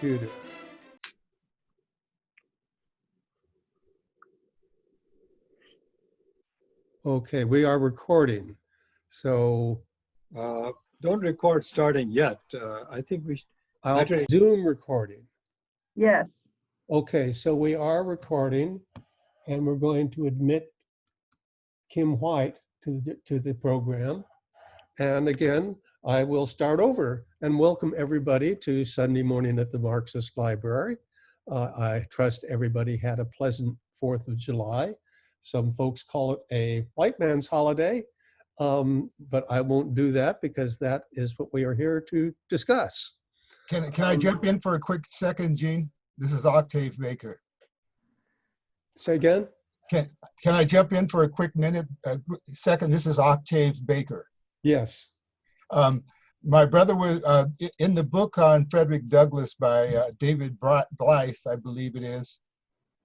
computer. Okay, we are recording. So don't record starting yet. I think we should. I'll Zoom recording. Yes. Okay, so we are recording, and we're going to admit Kim White to the program. And again, I will start over and welcome everybody to Sunday morning at the Marxist Library. I trust everybody had a pleasant 4th of July. Some folks call it a white man's holiday, but I won't do that because that is what we are here to discuss. Can I jump in for a quick second, Gene? This is Octave Baker. Say again? Can I jump in for a quick second? This is Octave Baker. Yes. My brother was in the book on Frederick Douglass by David Blythe, I believe it is.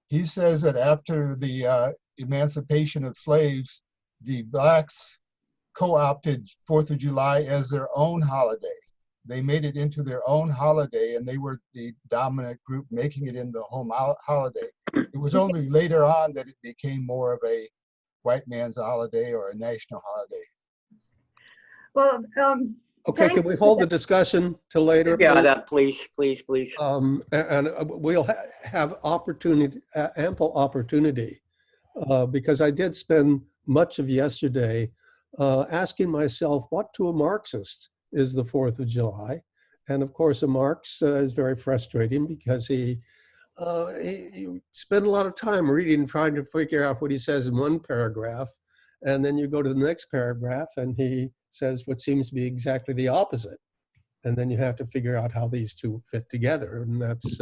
He says that after the emancipation of slaves, the blacks co-opted 4th of July as their own holiday. They made it into their own holiday, and they were the dominant group making it in the home holiday. It was only later on that it became more of a white man's holiday or a national holiday. Well, okay, can we hold the discussion till later? Yeah, please. And we'll have opportunity, ample opportunity, because I did spend much of yesterday asking myself what to a Marxist is the 4th of July. And of course, a Marx is very frustrating because he spent a lot of time reading, trying to figure out what he says in one paragraph. And then you go to the next paragraph and he says what seems to be exactly the opposite. And then you have to figure out how these two fit together. And that's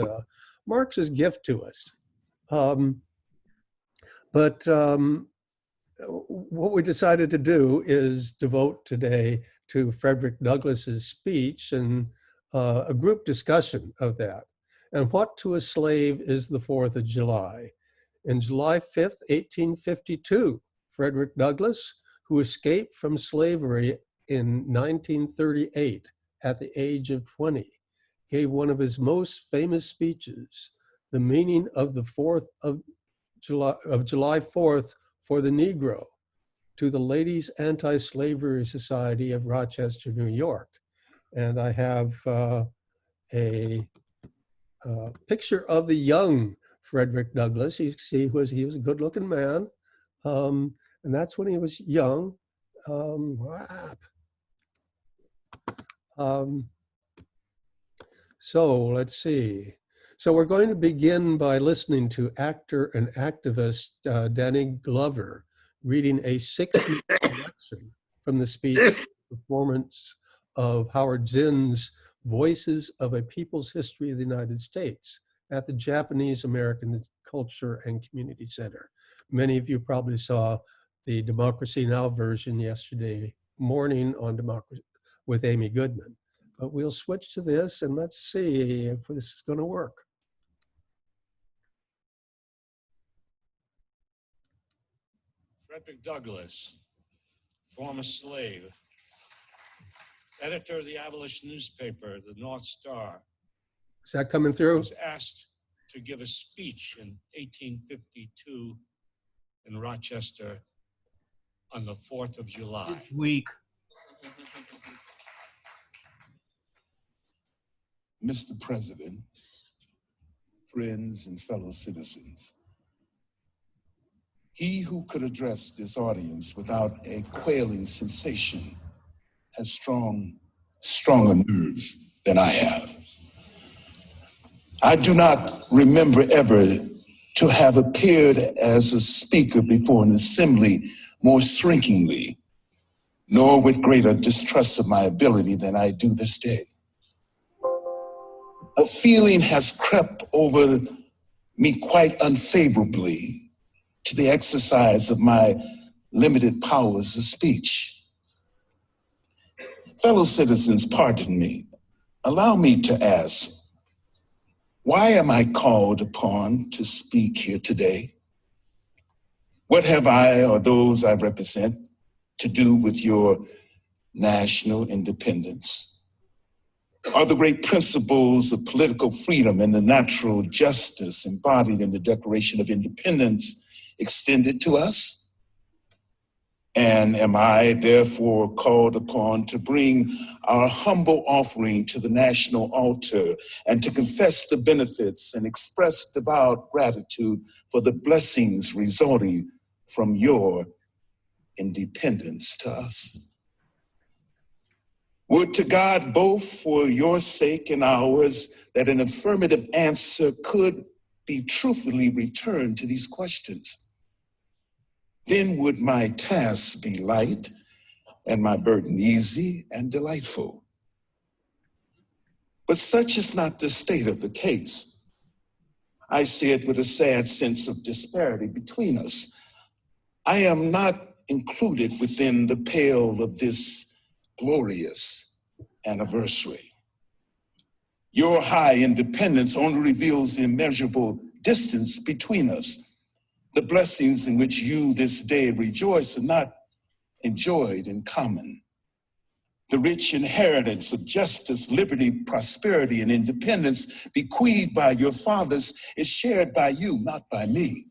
Marx's gift to us. But what we decided to do is devote today to Frederick Douglass's speech and a group discussion of that. And what to a slave is the 4th of July? In July 5th, 1852, Frederick Douglass, who escaped from slavery in 1938 at the age of 20, gave one of his most famous speeches, the meaning of the 4th of July 4th for the Negro, to the Ladies Anti-Slavery Society of Rochester, New York. And I have a picture of the young Frederick Douglass. You see, he was a good-looking man, and that's when he was young. So let's see. So we're going to begin by listening to actor and activist Danny Glover reading a 6-minute selection from the speech performance of Howard Zinn's Voices of a People's History of the United States at the Japanese American Culture and Community Center. Many of you probably saw the Democracy Now! Version yesterday morning on Democracy with Amy Goodman. But we'll switch to this and let's see if this is going to work. Frederick Douglass, former slave, editor of the abolition newspaper, the North Star. Is that coming through? Was asked to give a speech in 1852 in Rochester on the 4th of July. Week. Mr. President, friends and fellow citizens, he who could address this audience without a quailing sensation has stronger nerves than I have. I do not remember ever to have appeared as a speaker before an assembly more shrinkingly, nor with greater distrust of my ability than I do this day. A feeling has crept over me quite unfavorably to the exercise of my limited powers of speech. Fellow citizens, pardon me. Allow me to ask, why am I called upon to speak here today? What have I or those I represent to do with your national independence? are the great principles of political freedom and the natural justice embodied in the Declaration of Independence extended to us? And am I therefore called upon to bring our humble offering to the national altar and to confess the benefits and express devout gratitude for the blessings resulting from your independence to us? Would to God, both for your sake and ours, that an affirmative answer could be truthfully returned to these questions. Then would my task be light and my burden easy and delightful. But such is not the state of the case. I say it with a sad sense of disparity between us. I am not included within the pale of this glorious anniversary. Your high independence only reveals the immeasurable distance between us. The blessings in which you this day rejoice are not enjoyed in common. The rich inheritance of justice, liberty, prosperity, and independence bequeathed by your fathers is shared by you, not by me.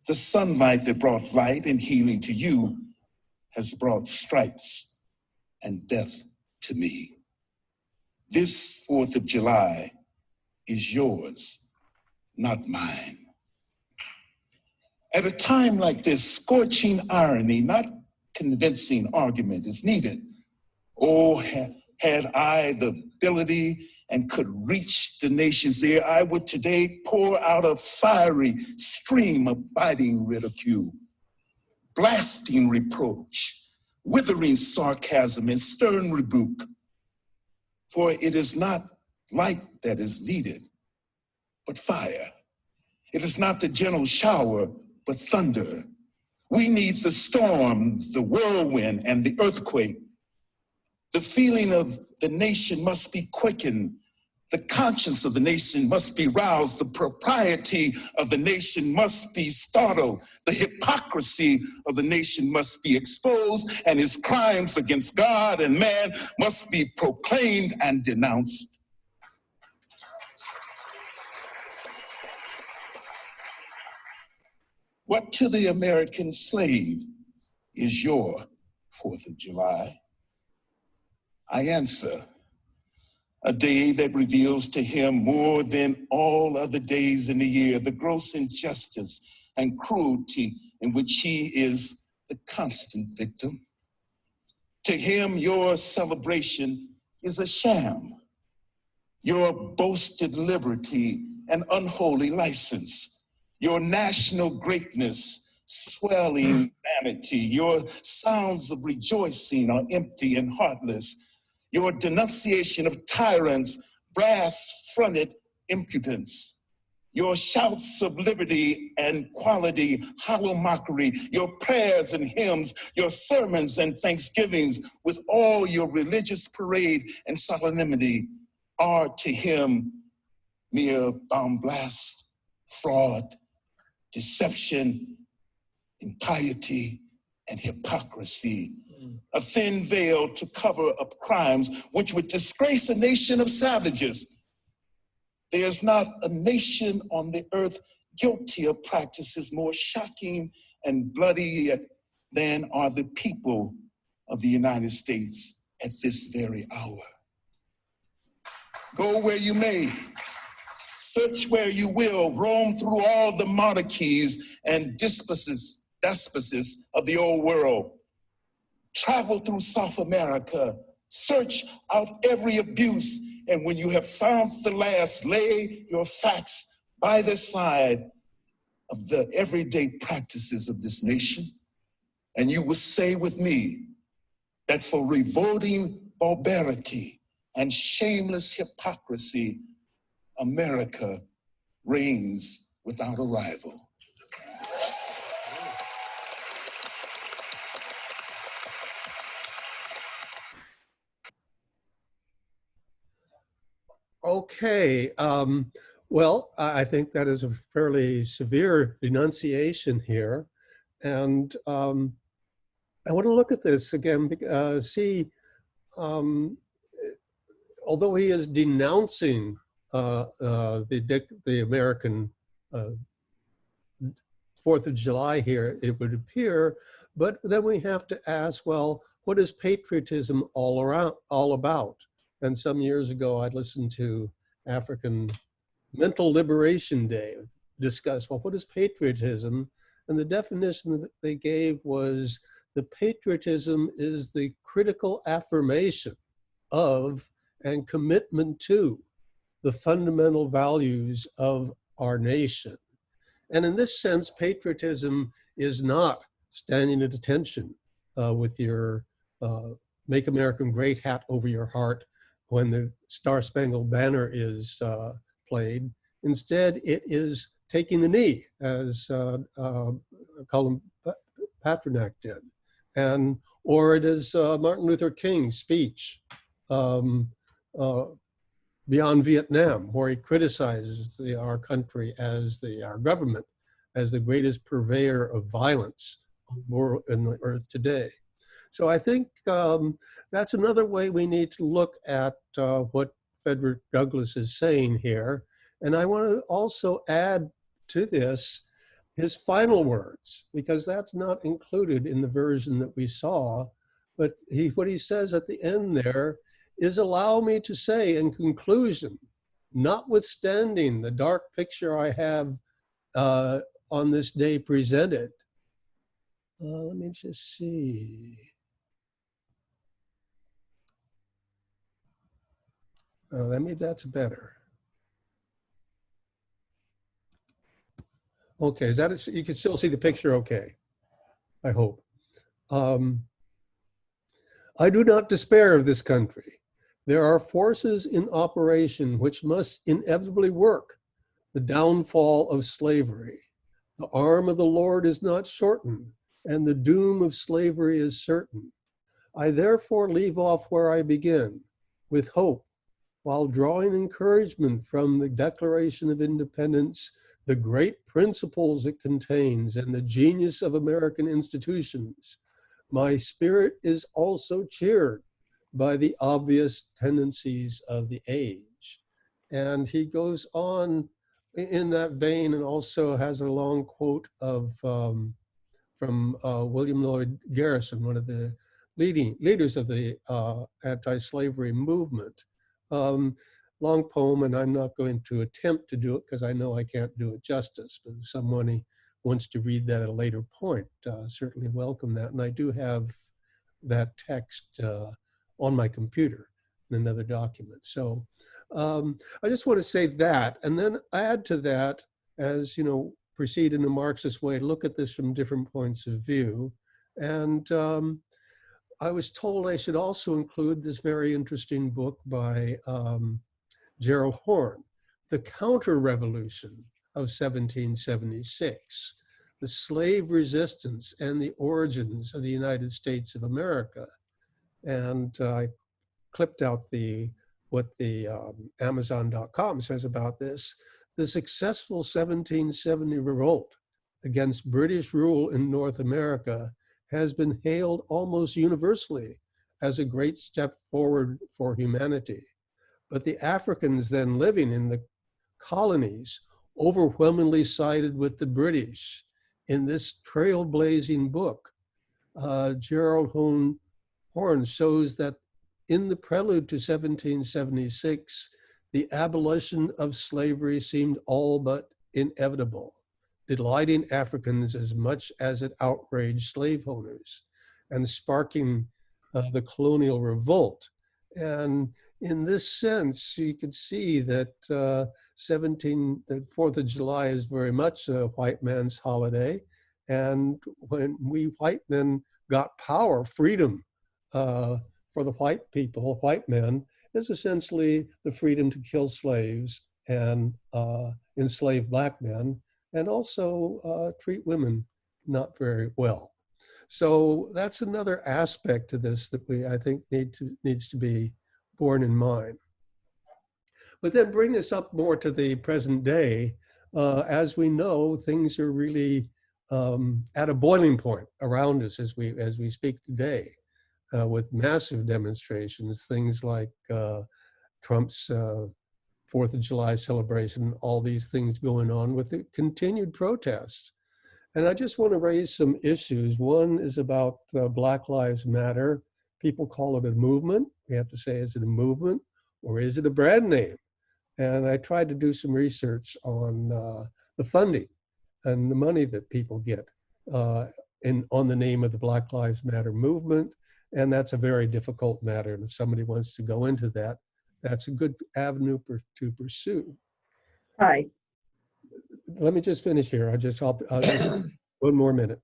The sunlight that brought light and healing to you has brought stripes and death to me. This 4th of July is yours, not mine. At a time like this, scorching irony, not convincing argument is needed. Oh, had I the ability and could reach the nation's ear, I would today pour out a fiery stream of biting ridicule, blasting reproach, withering sarcasm, and stern rebuke. For it is not light that is needed, but fire. It is not the gentle shower, but thunder. We need the storm, the whirlwind, and the earthquake. The feeling of the nation must be quickened. The conscience of the nation must be roused. The propriety of the nation must be startled. The hypocrisy of the nation must be exposed, and his crimes against God and man must be proclaimed and denounced. What to the American slave is your 4th of July? I answer, a day that reveals to him more than all other days in the year the gross injustice and cruelty in which he is the constant victim. To him, your celebration is a sham, your boasted liberty an unholy license. Your national greatness, swelling vanity, your sounds of rejoicing are empty and heartless. Your denunciation of tyrants, brass-fronted impudence. Your shouts of liberty and quality, hollow mockery. Your prayers and hymns, your sermons and thanksgivings, with all your religious parade and solemnity, are to him mere bombast, fraud, deception, impiety, and hypocrisy. A thin veil to cover up crimes which would disgrace a nation of savages. There is not a nation on the earth guilty of practices more shocking and bloody than are the people of the United States at this very hour. Go where you may, search where you will, roam through all the monarchies and despocies of the old world. Travel through South America, search out every abuse, and when you have found the last, lay your facts by the side of the everyday practices of this nation, and you will say with me that for revolting barbarity and shameless hypocrisy, America reigns without a rival. Okay, well, I think that is a fairly severe denunciation here. And I want to look at this again, see although he is denouncing the American 4th of July here, it would appear, but then we have to ask, well, what is patriotism all about? And some years ago, I listened to African Mental Liberation Day discuss, well, what is patriotism? And the definition that they gave was the patriotism is the critical affirmation of and commitment to the fundamental values of our nation. And in this sense, patriotism is not standing at attention with your Make America Great hat over your heart when the Star Spangled Banner is played. Instead, it is taking the knee, as Colin Pasternak did. Or it is Martin Luther King's speech Beyond Vietnam, where he criticizes our country as our government as the greatest purveyor of violence on the earth today. So I think that's another way we need to look at what Frederick Douglass is saying here. And I want to also add to this his final words, because that's not included in the version that we saw. But what he says at the end there is, allow me to say in conclusion, notwithstanding the dark picture I have on this day presented. Let me just see. Maybe that's better. Okay, is that it? You can still see the picture okay, I hope. I do not despair of this country. There are forces in operation which must inevitably work the downfall of slavery. The arm of the Lord is not shortened, and the doom of slavery is certain. I therefore leave off where I begin, with hope, while drawing encouragement from the Declaration of Independence, the great principles it contains, and the genius of American institutions. My spirit is also cheered by the obvious tendencies of the age. And he goes on in that vein and also has a long quote from William Lloyd Garrison, one of the leaders of the anti-slavery movement. Long poem, and I'm not going to attempt to do it because I know I can't do it justice, but if someone wants to read that at a later point, certainly welcome that. And I do have that text on my computer in another document. So I just want to say that, and then add to that, as you know, proceed in a Marxist way, look at this from different points of view. And I was told I should also include this very interesting book by Gerald Horne, The Counter-Revolution of 1776, The Slave Resistance and the Origins of the United States of America. And I clipped out what the Amazon.com says about this. The successful 1770 revolt against British rule in North America has been hailed almost universally as a great step forward for humanity. But the Africans then living in the colonies overwhelmingly sided with the British. In this trailblazing book, Gerald Horne shows that in the prelude to 1776, the abolition of slavery seemed all but inevitable, delighting Africans as much as it outraged slave owners and sparking the colonial revolt. And in this sense, you could see that the 4th of July is very much a white man's holiday. And when we white men got power, freedom for the white people, white men, is essentially the freedom to kill slaves and enslave black men, and also treat women not very well. So that's another aspect to this that I think needs to be borne in mind. But then bring this up more to the present day. As we know, things are really at a boiling point around us as we speak today, with massive demonstrations, things like Trump's 4th of July celebration, all these things going on with the continued protests. And I just want to raise some issues. One is about Black Lives Matter. People call it a movement. We have to say, is it a movement or is it a brand name? And I tried to do some research on the funding and the money that people get on the name of the Black Lives Matter movement. And that's a very difficult matter. And if somebody wants to go into that, that's a good avenue to pursue. Right. Let me just finish here. I'll just one more minute.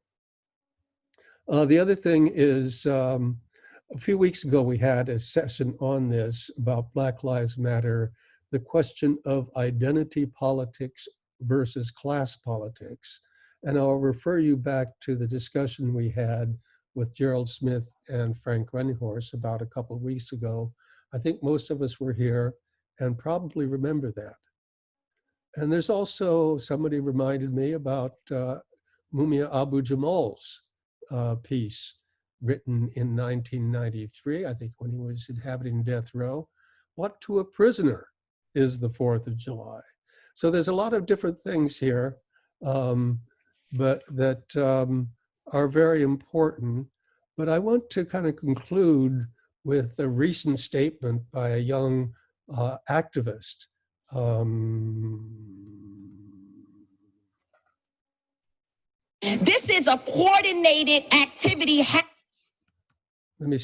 The other thing is, a few weeks ago, we had a session on this about Black Lives Matter, the question of identity politics versus class politics. And I'll refer you back to the discussion we had with Gerald Smith and Frank Renhorst about a couple of weeks ago. I think most of us were here and probably remember that. And there's also, somebody reminded me about Mumia Abu-Jamal's piece written in 1993, I think when he was inhabiting death row. What to a prisoner is the 4th of July? So there's a lot of different things here, but that are very important. But I want to kind of conclude with a recent statement by a young activist. This is a coordinated activity. Let me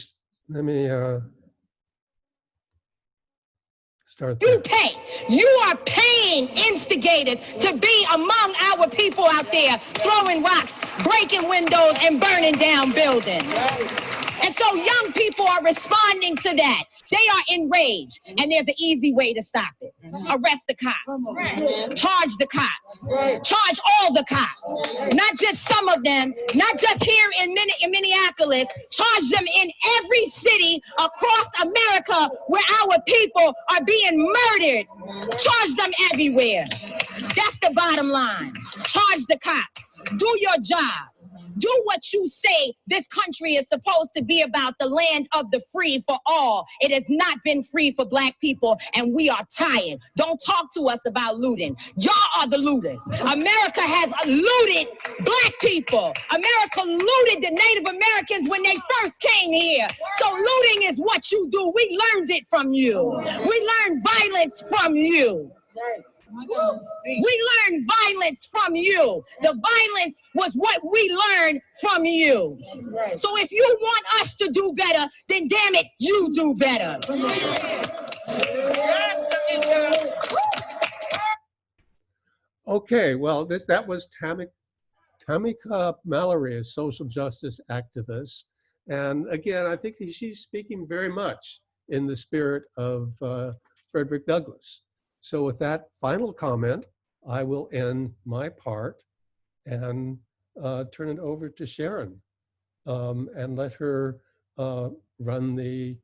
start You there. pay. You are paying instigators to be among our people out there, throwing rocks, breaking windows, and burning down buildings. And so young people are responding to that. They are enraged, and there's an easy way to stop it. Arrest the cops. Charge the cops. Charge all the cops. Not just some of them, not just here in Minneapolis. Charge them in every city across America where our people are being murdered. Charge them everywhere. That's the bottom line. Charge the cops. Do your job. Do what you say this country is supposed to be about, the land of the free for all. It has not been free for Black people, and we are tired. Don't talk to us about looting. Y'all are the looters. America has looted Black people. America looted the Native Americans when they first came here. So looting is what you do. We learned it from you. We learned violence from you. We learned violence from you. The violence was what we learned from you. So if you want us to do better, then damn it, you do better. Okay, well, that was Tamika Mallory, a social justice activist. And again, I think she's speaking very much in the spirit of Frederick Douglass. So with that final comment, I will end my part and turn it over to Sharon and let her run the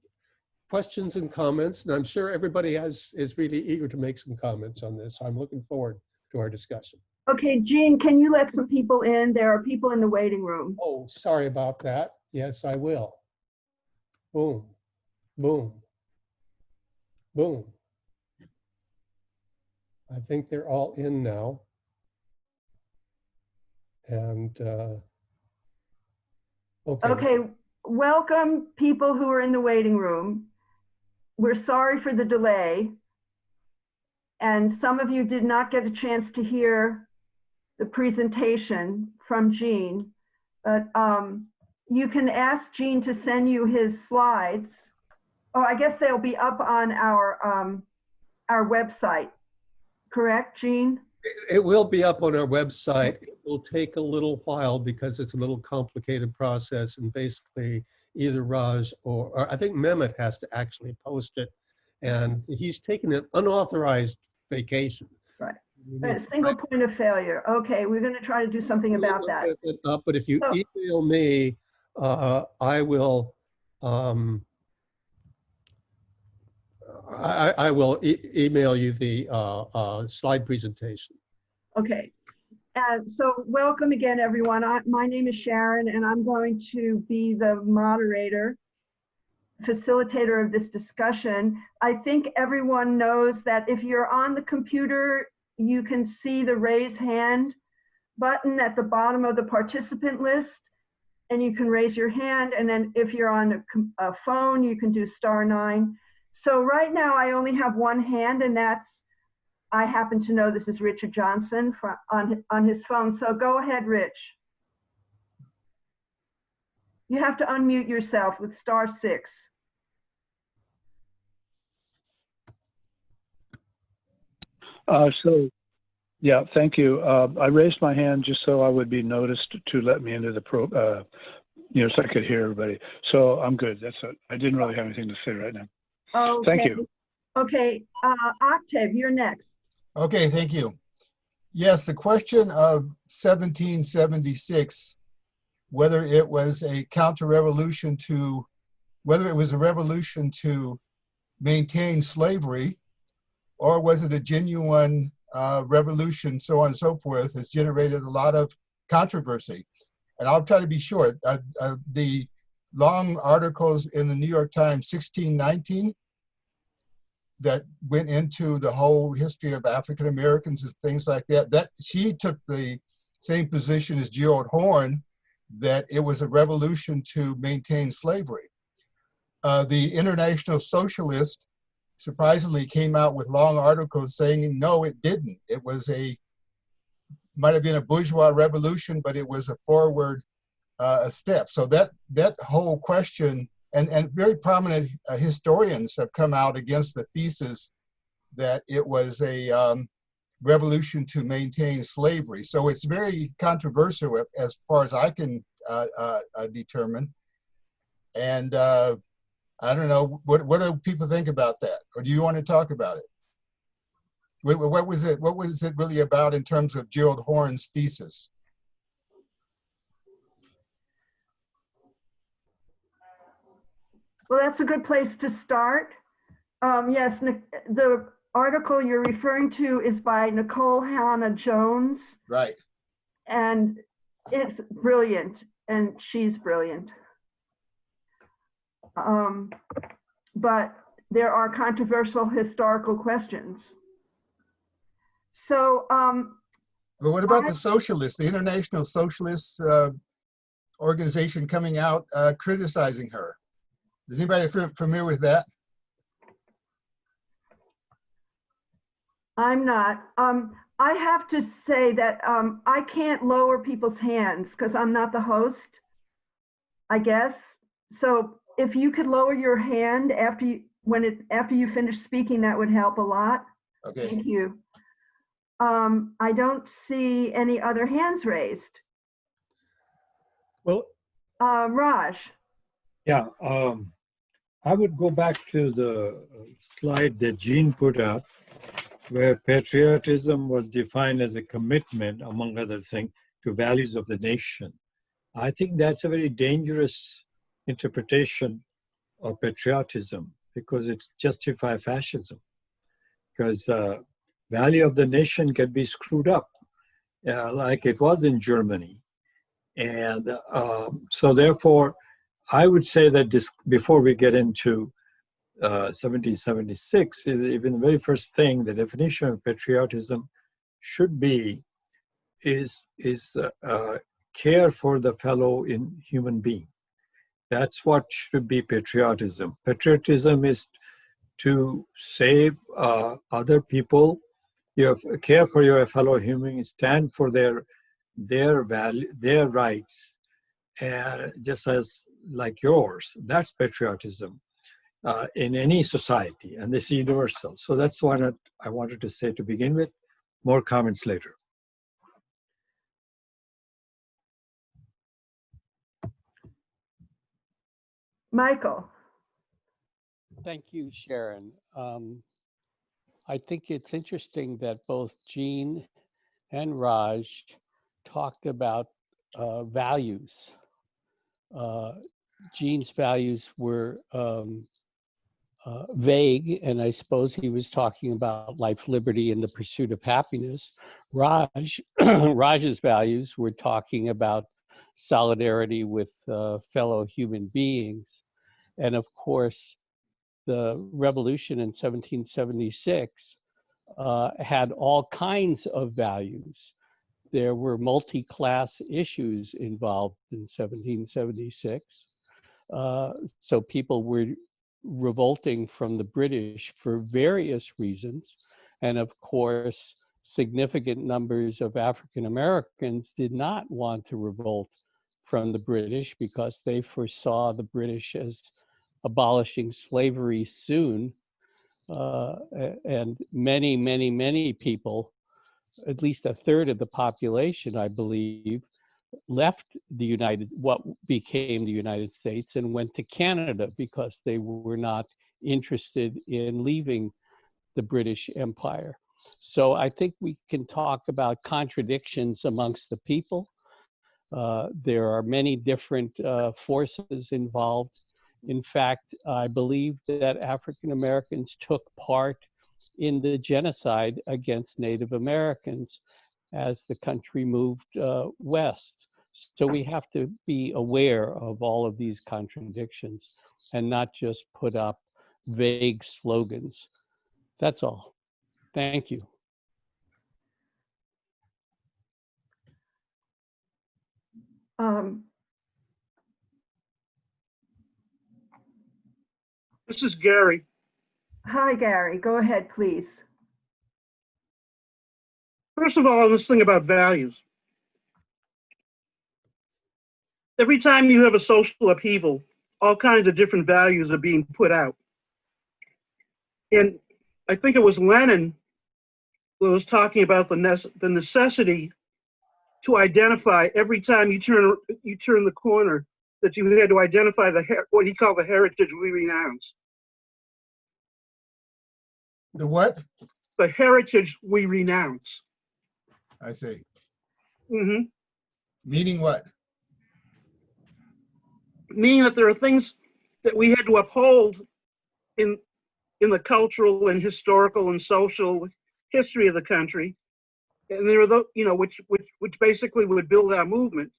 questions and comments. And I'm sure everybody is really eager to make some comments on this. So I'm looking forward to our discussion. Okay, Gene, can you let some people in? There are people in the waiting room. Oh, sorry about that. Yes, I will. Boom, boom, boom. I think they're all in now. And Okay, welcome people who are in the waiting room. We're sorry for the delay. And some of you did not get a chance to hear the presentation from Gene, but you can ask Gene to send you his slides. Oh, I guess they'll be up on our website. Correct, Gene? it will be up on our website. It will take a little while because it's a little complicated process, and basically either Raj or I think Mehmet has to actually post it, and he's taken an unauthorized vacation. Right. But single point of failure. Okay, we're going to try to do something about that. But if you email me, I will. I will email you the slide presentation. Okay. So welcome again, everyone. My name is Sharon, and I'm going to be the moderator facilitator of this discussion. I think everyone knows that if you're on the computer, you can see the raise hand button at the bottom of the participant list, and you can raise your hand. And then if you're on a phone, you can do *9. So right now I only have one hand, and that's, I happen to know this is Richard Johnson on his phone. So go ahead, Rich. You have to unmute yourself with *6. Yeah, thank you. I raised my hand just so I would be noticed to let me into the so I could hear everybody. So I'm good. That's it. I didn't really have anything to say right now. Okay. Thank you. Okay, Octave, you're next. Okay, thank you. Yes, the question of 1776, whether it was a counter-revolution to, whether it was a revolution to maintain slavery, or was it a genuine revolution, so on and so forth, has generated a lot of controversy. And I'll try to be short. The long articles in the New York Times, 1619, that went into the whole history of African Americans and things like that, that she took the same position as Gerald Horne, that it was a revolution to maintain slavery. The International Socialist surprisingly came out with long articles saying, no, it didn't. It was might have been a bourgeois revolution, but it was a forward step. So that whole question, and very prominent historians have come out against the thesis that it was a revolution to maintain slavery. So it's very controversial as far as I can determine. And I don't know, what do people think about that? Or do you want to talk about it? What was it really about in terms of Gerald Horne's thesis? Well, that's a good place to start. Yes, the article you're referring to is by Nicole Hannah-Jones. Right. And it's brilliant, and she's brilliant. But there are controversial historical questions. So, well, what about the socialists, the International Socialist organization coming out criticizing her? Is anybody familiar with that? I'm not. I have to say that I can't lower people's hands because I'm not the host, I guess. So if you could lower your hand after you finish speaking, that would help a lot. Okay. Thank you. I don't see any other hands raised. Well, Raj. yeah, I would go back to the slide that Gene put up, where patriotism was defined as a commitment, among other things, to values of the nation. I think that's a very dangerous interpretation of patriotism because it justifies fascism. Because value of the nation can be screwed up, like it was in Germany. And so therefore, I would say that before we get into 1776, even the very first thing, the definition of patriotism should be is care for the fellow human being. That's what should be patriotism. Patriotism is to save other people. You have care for your fellow human, stand for their value, their rights, just as like yours. That's patriotism in any society, and this is universal. So that's what I wanted to say to begin with. More comments later. Michael. Thank you, Sharon. I think it's interesting that both Gene and Raj talked about values. Gene's values were vague, and I suppose he was talking about life, liberty, and the pursuit of happiness. Raj's values were talking about solidarity with fellow human beings. And of course, the revolution in 1776 had all kinds of values. There were multi-class issues involved in 1776. So people were revolting from the British for various reasons. And of course, significant numbers of African Americans did not want to revolt from the British because they foresaw the British as abolishing slavery soon. And many people, at least a third of the population, I believe, left what became the United States and went to Canada because they were not interested in leaving the British Empire. So I think we can talk about contradictions amongst the people. There are many different forces involved. In fact, I believe that African Americans took part in the genocide against Native Americans as the country moved west. So we have to be aware of all of these contradictions and not just put up vague slogans. That's all. Thank you. This is Gary. Hi, Gary. Go ahead, please. First of all, this thing about values. Every time you have a social upheaval, all kinds of different values are being put out. And I think it was Lenin who was talking about the necessity to identify every time you turn the corner, that you had to identify what he called the heritage we renounce. The what? The heritage we renounce. I see. Mm-hmm. Meaning what? Meaning that there are things that we had to uphold in the cultural and historical and social history of the country, and there are those, which basically would build our movement.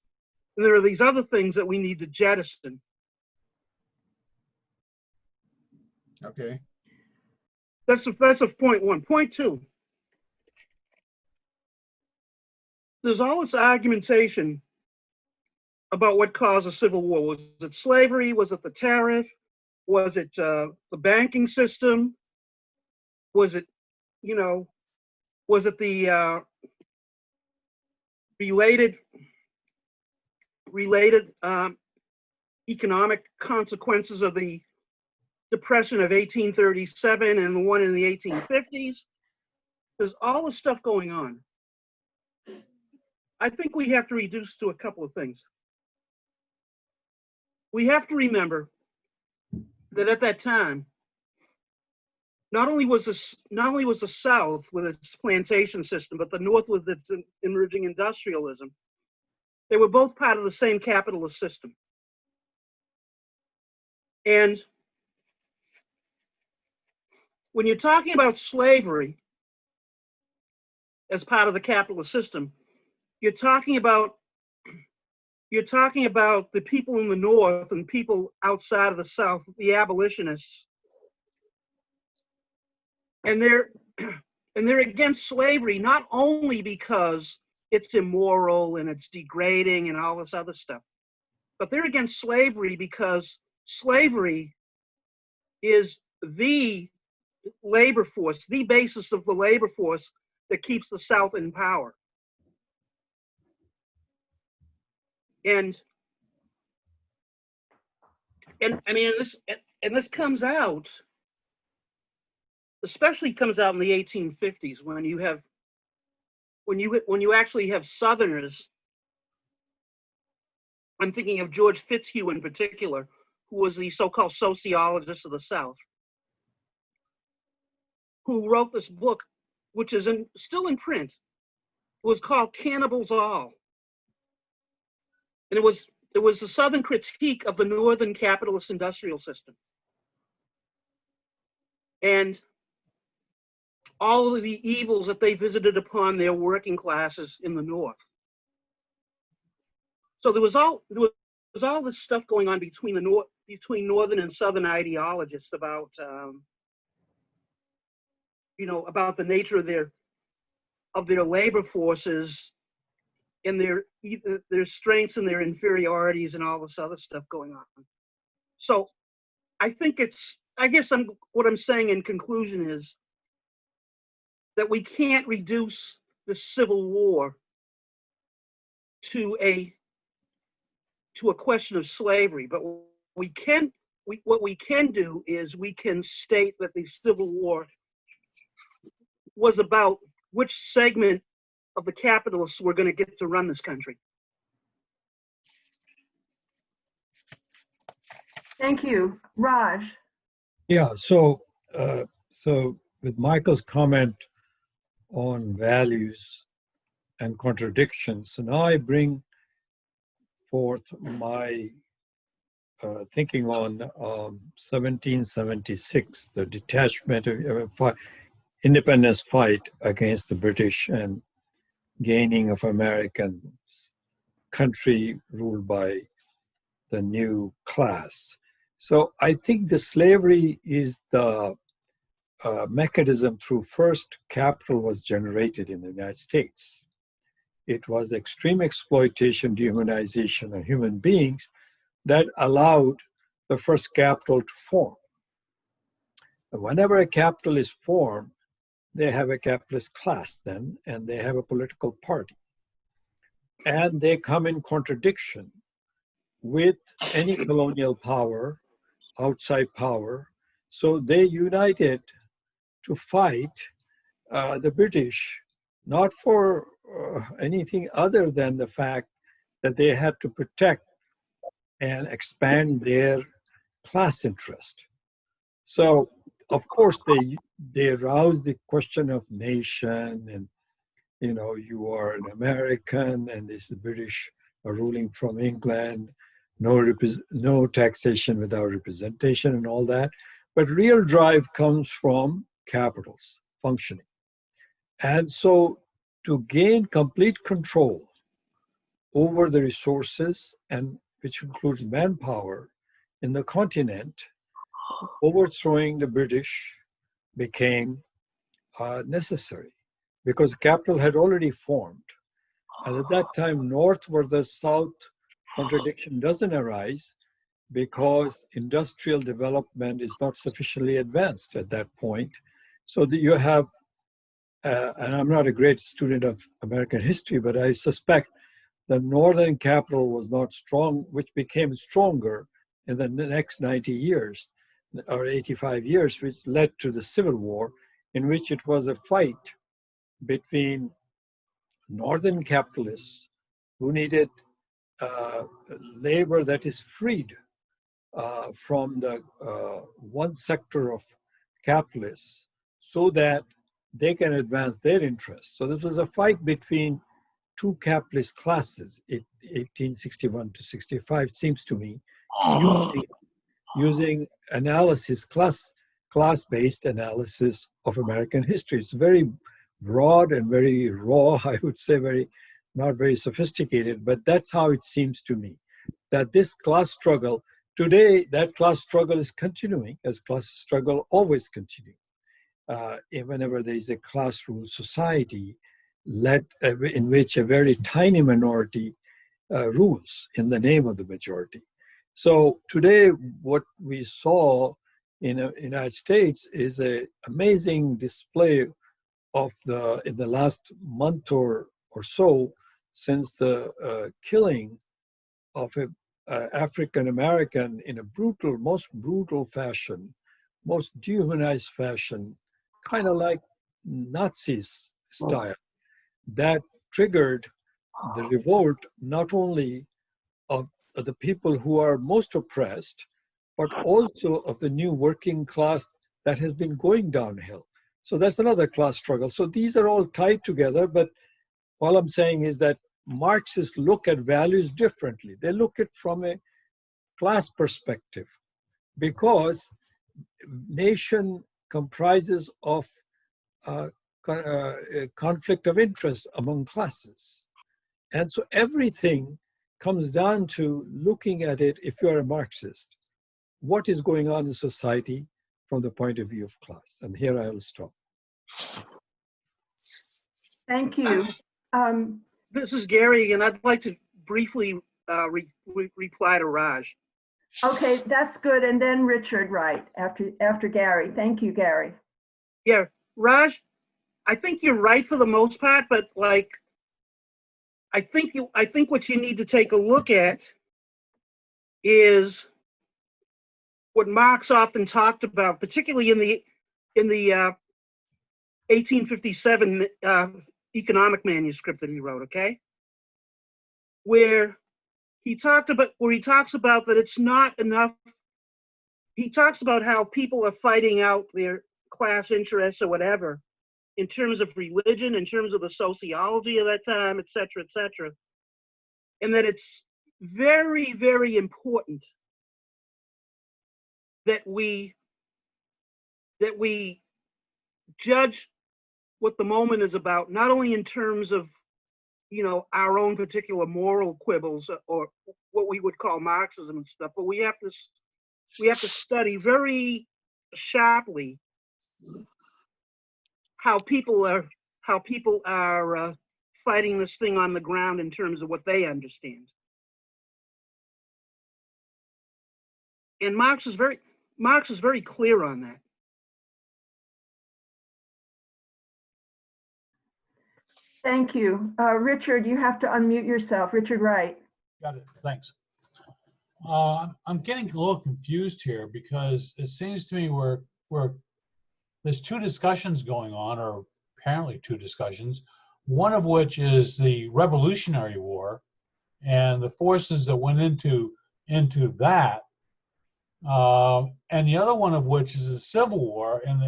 And there are these other things that we need to jettison. Okay. That's a point one. Point two. There's all this argumentation about what caused a civil war. Was it slavery? Was it the tariff? Was it the banking system? Was it, was it the related economic consequences of the Depression of 1837 and the one in the 1850s? There's all this stuff going on. I think we have to reduce to a couple of things. We have to remember that at that time, not only was the South with its plantation system, but the North with its emerging industrialism, they were both part of the same capitalist system. And when you're talking about slavery as part of the capitalist system, you're talking about the people in the North and people outside of the South, the abolitionists. And they're against slavery, not only because it's immoral and it's degrading and all this other stuff, but they're against slavery because slavery is the labor force, the basis of the labor force that keeps the South in power. And I mean, this comes out, especially comes out in the 1850s when you actually have Southerners. I'm thinking of George Fitzhugh in particular, who was the so-called sociologist of the South, who wrote this book, which is still in print. It was called Cannibals All. And it was a Southern critique of the Northern capitalist industrial system. And all of the evils that they visited upon their working classes in the North. So there was all this stuff going on between between Northern and Southern ideologists about, about the nature of their labor forces and their strengths and their inferiorities and all this other stuff going on. So I think what I'm saying in conclusion is that we can't reduce the Civil War to a question of slavery, but what we can do is we can state that the Civil War was about which segment of the capitalists were going to get to run this country. Thank you. Raj. Yeah, so with Michael's comment on values and contradictions, so now I bring forth my thinking on 1776, the detachment of independence fight against the British and gaining of American country ruled by the new class. So I think the slavery is the mechanism through first capital was generated in the United States. It was the extreme exploitation, dehumanization of human beings that allowed the first capital to form. Whenever a capital is formed, they have a capitalist class then, and they have a political party. And they come in contradiction with any colonial power, outside power. So they united to fight the British, not for anything other than the fact that they had to protect and expand their class interest. So, of course, they aroused the question of nation and, you are an American and this British are ruling from England, no taxation without representation and all that. But real drive comes from capitals functioning. And so to gain complete control over the resources, and which includes manpower in the continent, overthrowing the British became necessary because capital had already formed. And at that time, north versus south contradiction doesn't arise because industrial development is not sufficiently advanced at that point. So that you have, and I'm not a great student of American history, but I suspect the northern capital was not strong, which became stronger in the next 90 years or 85 years, which led to the Civil War, in which it was a fight between northern capitalists who needed labor that is freed from the one sector of capitalists so that they can advance their interests. So this was a fight between two capitalist classes, 1861 to 65, seems to me, using analysis, class-based analysis of American history. It's very broad and very raw, I would say, not very sophisticated, but that's how it seems to me, that this class struggle, today, that class struggle is continuing, as class struggle always continue. Whenever there is a class rule society in which a very tiny minority rules in the name of the majority. So today, what we saw in the United States is an amazing display of in the last month or so, since the killing of an African American in a most brutal fashion, most dehumanized fashion, kind of like Nazis style, that triggered the revolt not only of the people who are most oppressed, but also of the new working class that has been going downhill. So that's another class struggle. So these are all tied together, but all I'm saying is that Marxists look at values differently. They look at it from a class perspective because nation comprises of a conflict of interest among classes. And so everything comes down to looking at it, if you're a Marxist, what is going on in society from the point of view of class. And here I'll stop. Thank you. This is Gary, and I'd like to briefly reply to Raj. Okay, that's good. And then Richard, right, after Gary. Thank you, Gary. Yeah, Raj, I think you're right for the most part, but like, I think what you need to take a look at is what Marx often talked about, particularly in the 1857 economic manuscript that he wrote. Okay, where he talks about that it's not enough. He talks about how people are fighting out their class interests or whatever in terms of religion, in terms of the sociology of that time, et cetera, and that it's very, very important that we judge what the moment is about, not only in terms of, our own particular moral quibbles or what we would call Marxism and stuff, but we have to study very sharply how people are fighting this thing on the ground in terms of what they understand. And Marx is very clear on that. Thank you. Richard, you have to unmute yourself. Richard Wright. Got it. Thanks. I'm getting a little confused here because it seems to me there's two discussions going on, or apparently two discussions, one of which is the Revolutionary War and the forces that went into that, and the other one of which is the Civil War and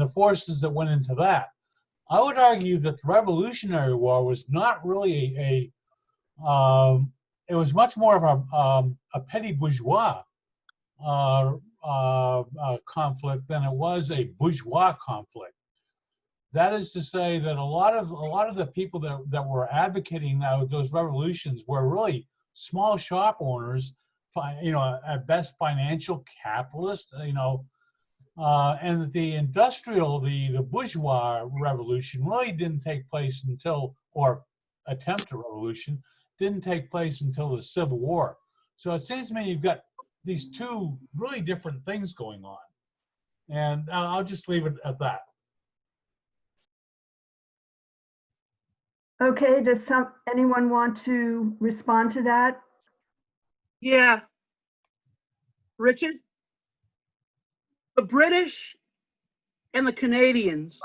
the forces that went into that. I would argue that the Revolutionary War was not really it was much more of a petty bourgeois conflict than it was a bourgeois conflict. That is to say that a lot of the people that were advocating those revolutions were really small shop owners, at best financial capitalists, and the bourgeois revolution really didn't take place or attempt a revolution didn't take place until the Civil War. So it seems to me you've got these two really different things going on. And I'll just leave it at that. Okay, does anyone want to respond to that? Yeah. Richard? The British and the Canadians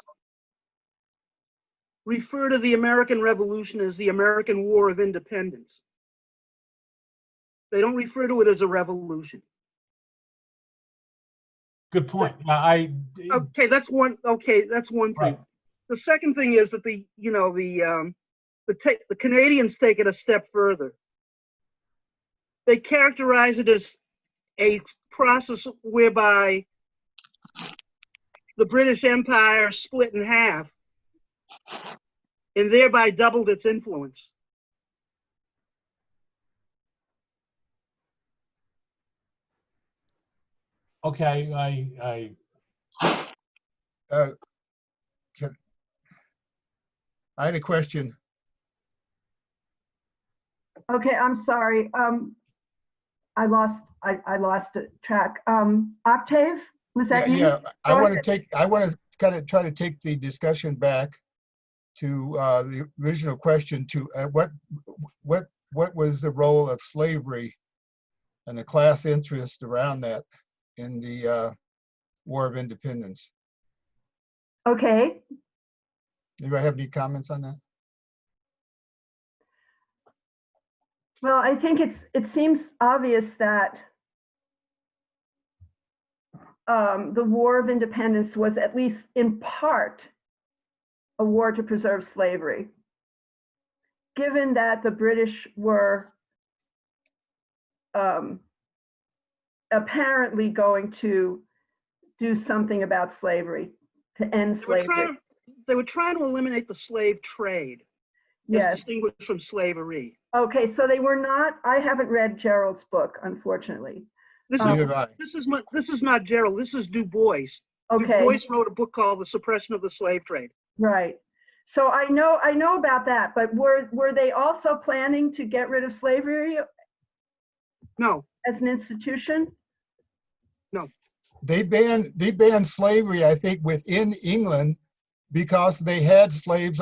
refer to the American Revolution as the American War of Independence. They don't refer to it as a revolution. Good point. Okay, that's one thing. Right. The second thing is that the Canadians take it a step further. They characterize it as a process whereby the British Empire split in half and thereby doubled its influence. Okay, I had a question. Okay, I'm sorry. I lost track. Octave, was that you? Yeah, I want to kind of try to take the discussion back to the original question to what was the role of slavery and the class interest around that in the War of Independence. Okay. Anybody have any comments on that? Well, I think it seems obvious that the War of Independence was at least in part a war to preserve slavery. Given that the British were apparently going to do something about slavery, to end slavery. They were trying to eliminate the slave trade. Yes. as distinguished from slavery. Okay, so they were not, I haven't read Gerald's book, unfortunately. This Neither have I. this is not Gerald, this is Du Bois. Du Okay, Bois wrote a book called The Suppression of the Slave Trade. right. So I know about that, but were they also planning to get rid of slavery No, as an institution? They banned slavery, I think, within England because they had slave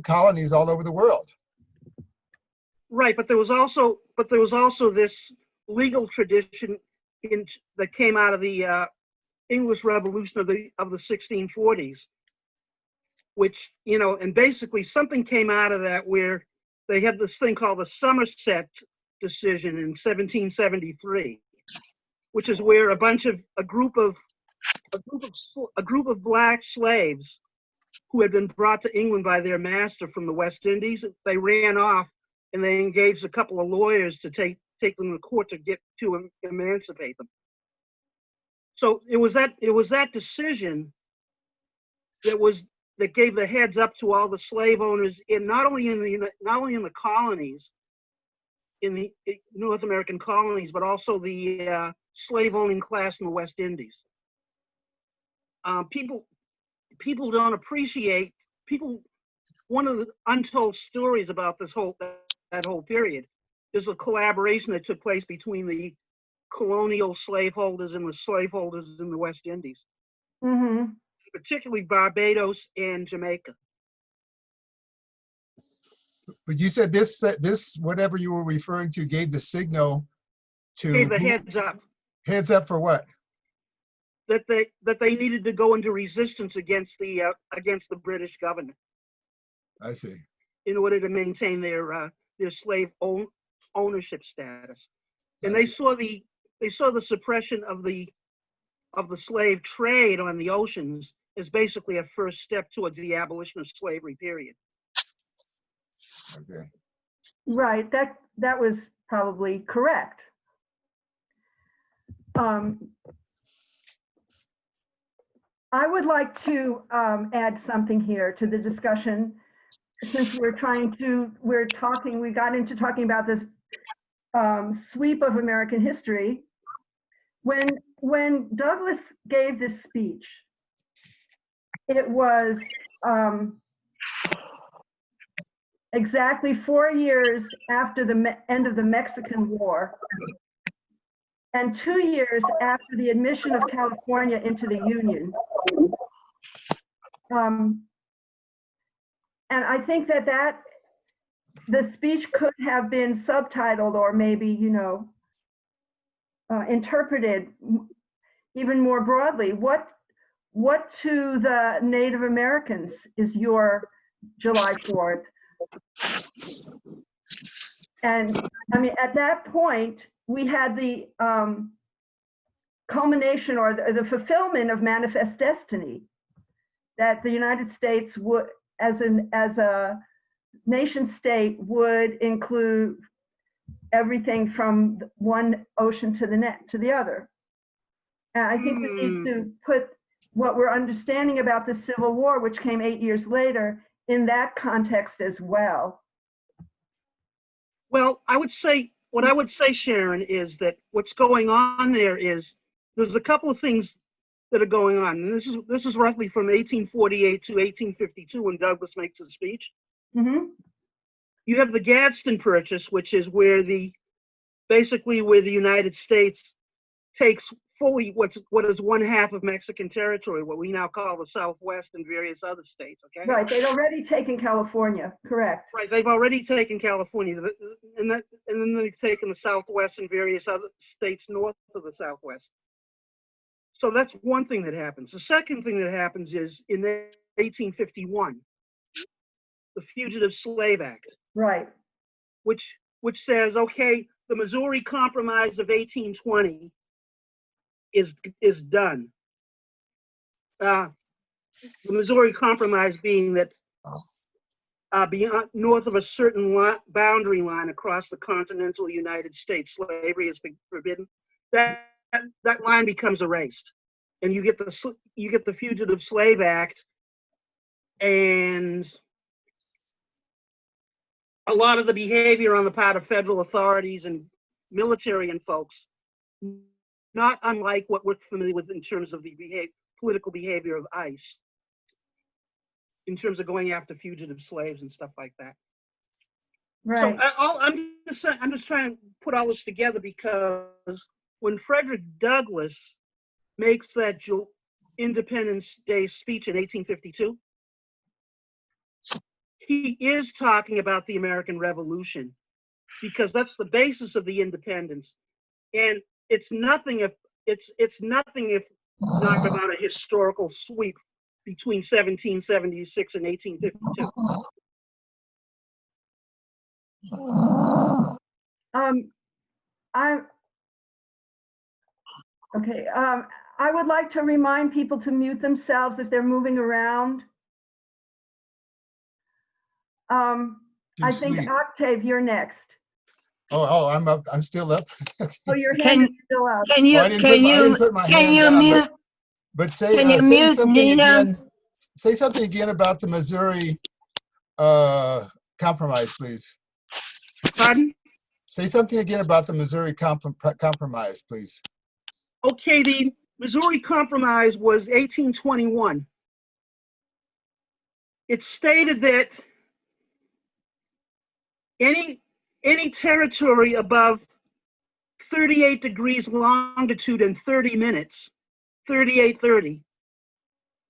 colonies all over the world. right, but there was also this legal tradition that came out of the English Revolution of the 1640s, which, you know, and basically something came out of that where they had this thing called the Somerset decision in 1773, which is where a group of black slaves who had been brought to England by their master from the West Indies, they ran off and they engaged a couple of lawyers to take them to court to emancipate them. So it was that decision that gave the heads up to all the slave owners not only in the colonies, in the North American colonies, but also the slave owning class in the West Indies. People don't appreciate one of the untold stories about that whole period is a collaboration that took place between the colonial slaveholders and the slaveholders in the West Indies, particularly Barbados and Jamaica. But you said this whatever you were referring to gave the signal to Gave the heads up. Heads up for what? That they needed to go into resistance against the British government. I see. In order to maintain their slave ownership status, and they saw the suppression of the slave trade on the oceans as basically a first step towards the abolition of slavery. Period. Okay. Right. That was probably correct. I would like to add something here to the discussion, since we got into talking about this sweep of American history. When Douglass gave this speech, it was exactly 4 years after the end of the Mexican War, and 2 years after the admission of California into the Union. And I think that the speech could have been subtitled or maybe, interpreted even more broadly. What to the Native Americans is your July 4th? And I mean, at that point, we had the culmination or the fulfillment of manifest destiny, that the United States would, as a nation state, would include everything from one ocean to the other. And I think we need to put what we're understanding about the Civil War, which came 8 years later, in that context as well. Well, what I would say, Sharon, is that what's going on there's a couple of things that are going on. And this is roughly from 1848 to 1852 when Douglass makes his speech. Mm-hmm. You have the Gadsden Purchase, which is where the United States takes fully what is one half of Mexican territory, what we now call the Southwest and various other states. Okay. Right. They'd already taken California. Correct. Right. They've already taken California, and then they've taken the Southwest and various other states north of the Southwest. So that's one thing that happens. The second thing that happens is in 1851, the Fugitive Slave Act. Right. Which says, okay, the Missouri Compromise of 1820 is done. The Missouri Compromise being that beyond north of a certain boundary line across the continental United States, slavery is forbidden. That line becomes erased, and you get the Fugitive Slave Act, and a lot of the behavior on the part of federal authorities and military and folks, not unlike what we're familiar with in terms of the political behavior of ICE, in terms of going after fugitive slaves and stuff like that. Right. So I'm just trying to put all this together, because when Frederick Douglass makes that Independence Day speech in 1852, he is talking about the American Revolution, because that's the basis of the independence, and it's nothing if not about a historical sweep between 1776 and 1852. I would like to remind people to mute themselves if they're moving around. I think Octave, you're next. Oh, I'm up. I'm still up. Oh, your hand is still up. I didn't put my hand down, mute? But say, Can you say mute something Nina? again. Say something again about the Missouri Compromise, please. Pardon? Say something again about the Missouri Compromise, please. Okay, the Missouri Compromise was 1821. It stated that any territory above 38 degrees longitude and 30 minutes, 3830,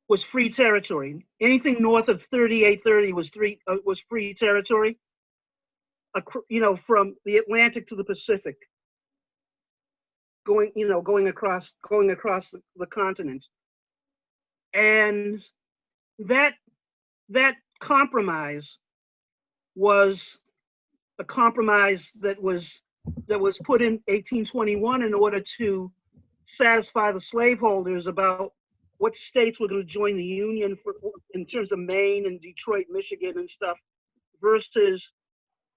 was free territory. Anything north of 3830 was free territory. From the Atlantic to the Pacific, going across the continent, and that compromise was a compromise that was put in 1821 in order to satisfy the slaveholders about what states were going to join the Union in terms of Maine and Detroit, Michigan and stuff, versus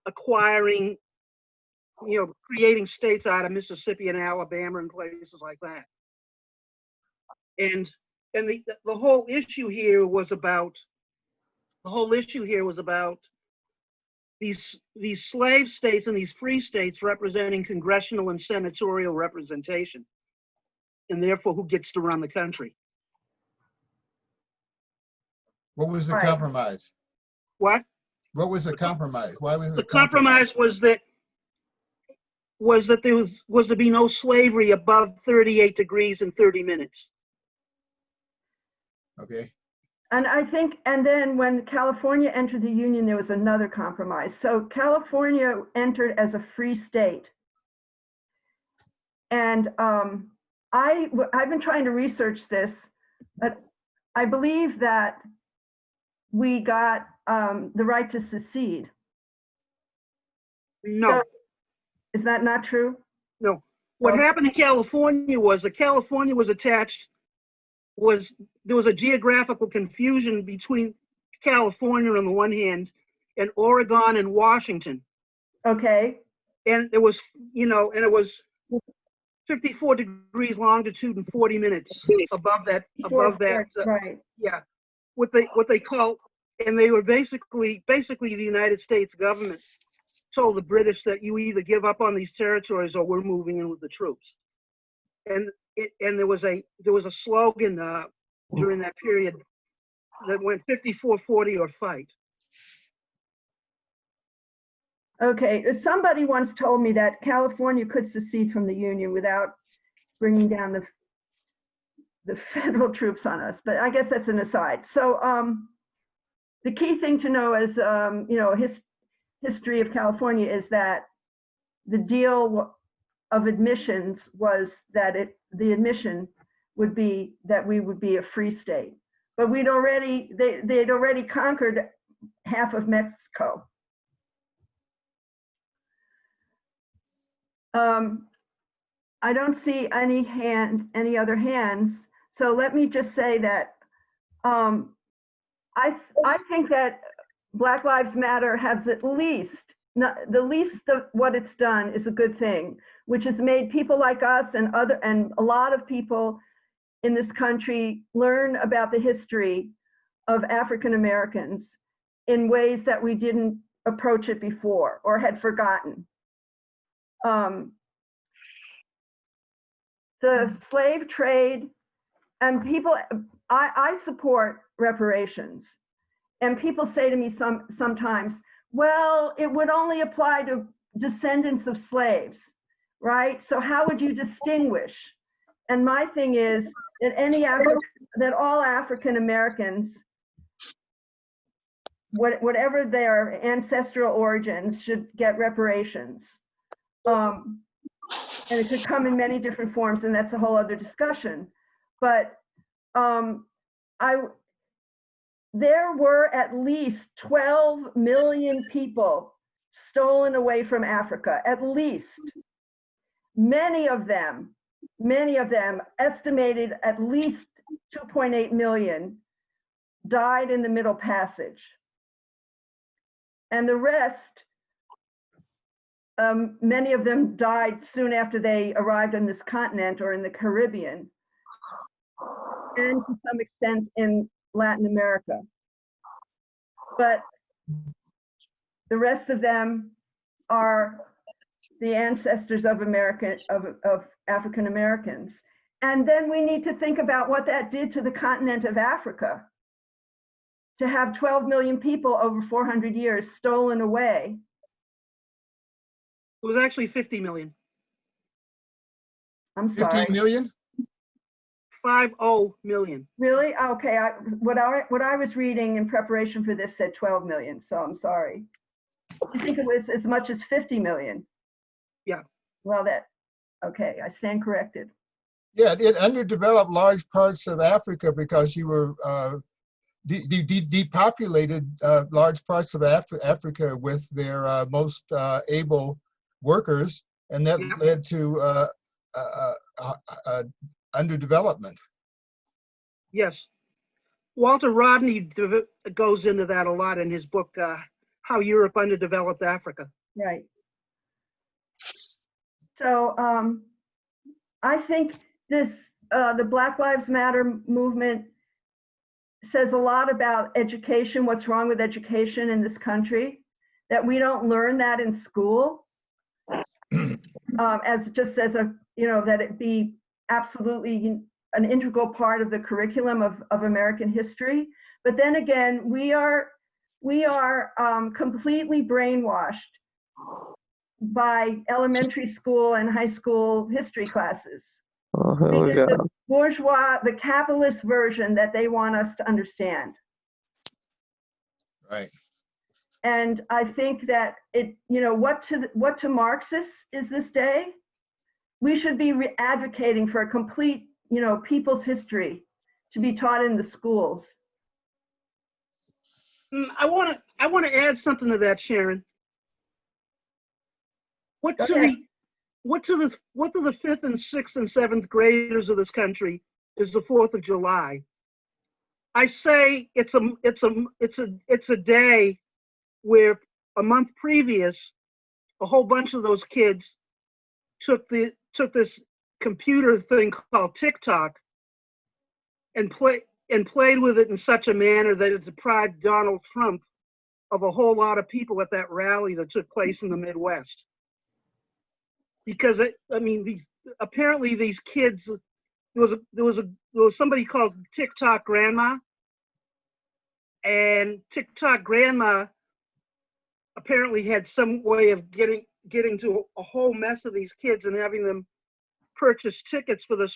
acquiring, creating states out of Mississippi and Alabama and places like that. And the whole issue here was about these slave states and these free states representing congressional and senatorial representation, and therefore who gets to run the country. What was the compromise? What? What was the compromise? Why was the compromise? Was that there was to be no slavery above 38 degrees and 30 minutes. Okay. And then when California entered the Union, there was another compromise. So California entered as a free state. And I've been trying to research this, but I believe that we got the right to secede. No. So, is that not true? No. What happened in California was that California was attached, there was a geographical confusion between California on the one hand and Oregon and Washington. Okay. And it was, it was 54 degrees longitude and 40 minutes above that, right. Yeah. What they call, and they were basically the United States government told the British that you either give up on these territories or we're moving in with the troops. And there was a slogan during that period that went 54-40 or fight. Okay, somebody once told me that California could secede from the Union without bringing down the federal troops on us, but I guess that's an aside. So the key thing to know is, history of California is that the deal of admissions was that the admission would be that we would be a free state, but they'd already conquered half of Mexico. I don't see any other hands. So let me just say that I think that Black Lives Matter has at least, the least of what it's done is a good thing, which has made people like us and a lot of people in this country learn about the history of African Americans in ways that we didn't approach it before or had forgotten. The slave trade, and people, I support reparations. And people say to me sometimes, well, it would only apply to descendants of slaves, right? So how would you distinguish? And my thing is that all African Americans, whatever their ancestral origins, should get reparations. And it could come in many different forms, and that's a whole other discussion. But there were at least 12 million people stolen away from Africa, at least. Many of them, estimated at least 2.8 million, died in the Middle Passage. And the rest, many of them died soon after they arrived on this continent or in the Caribbean, and to some extent in Latin America. But the rest of them are the ancestors of African Americans. And then we need to think about what that did to the continent of Africa. To have 12 million people over 400 years stolen away. It was actually 50 million. I'm sorry. 15 million? 50 million. Really? Okay. What I was reading in preparation for this said 12 million, so I'm sorry. I think it was as much as 50 million. Yeah. Well, okay, I stand corrected. Yeah, it underdeveloped large parts of Africa because you were depopulated large parts of Africa with their most able workers, and that led to underdevelopment. Yes. Walter Rodney goes into that a lot in his book, How Europe Underdeveloped Africa. Right. So I think the Black Lives Matter movement says a lot about education, what's wrong with education in this country, that we don't learn that in school, that it be absolutely an integral part of the curriculum of American history. But then again, we are completely brainwashed by elementary school and high school history classes. The bourgeois, the capitalist version that they want us to understand. Right. And I think that what to Marxists is this day? We should be advocating for a complete, people's history to be taught in the schools. I want to add something to that, Sharon. What to the 5th and 6th and 7th graders of this country is the 4th of July? I say it's a day where a month previous, a whole bunch of those kids took this computer thing called TikTok and played with it in such a manner that it deprived Donald Trump of a whole lot of people at that rally that took place in the Midwest. Because apparently these kids, there was somebody called TikTok Grandma, and TikTok Grandma apparently had some way of getting to a whole mess of these kids and having them purchase tickets for this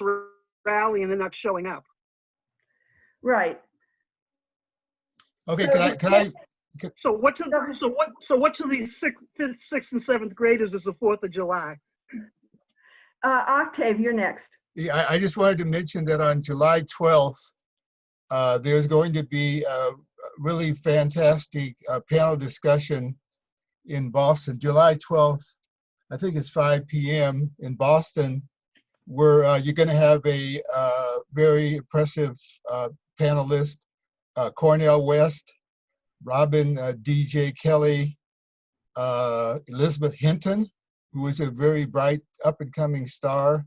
rally and then not showing up. Right. Okay. So what to these 5th, 6th, and 7th graders is the 4th of July? Octave, you're next. Yeah, I just wanted to mention that on July 12th, there's going to be a really fantastic panel discussion in Boston. July 12th, I think it's 5 p.m. in Boston, where you're going to have a very impressive panelist, Cornel West, Robin D.J. Kelly, Elizabeth Hinton, who is a very bright up-and-coming star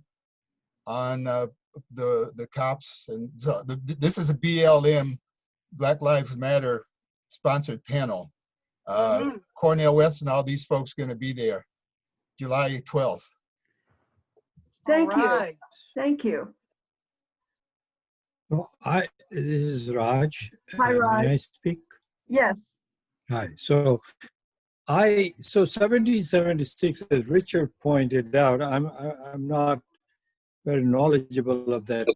on the cops. And so this is a BLM, Black Lives Matter, sponsored panel. Cornel West and all these folks going to be there, July 12th. Thank you. Thank you. Well, this is Raj. Hi, Raj. May I speak? Yes. Hi. So 1776, as Richard pointed out, I'm not very knowledgeable of that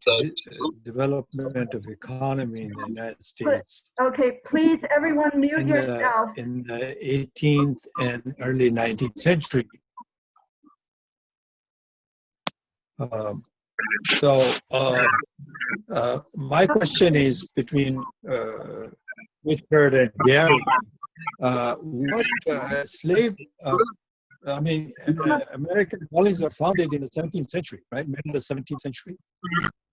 development of economy in the United States. Okay, please, everyone mute yourself. In the 18th and early 19th century. My question is between Richard and Gary. What American colonies were founded in the 17th century, right? Middle of the 17th century.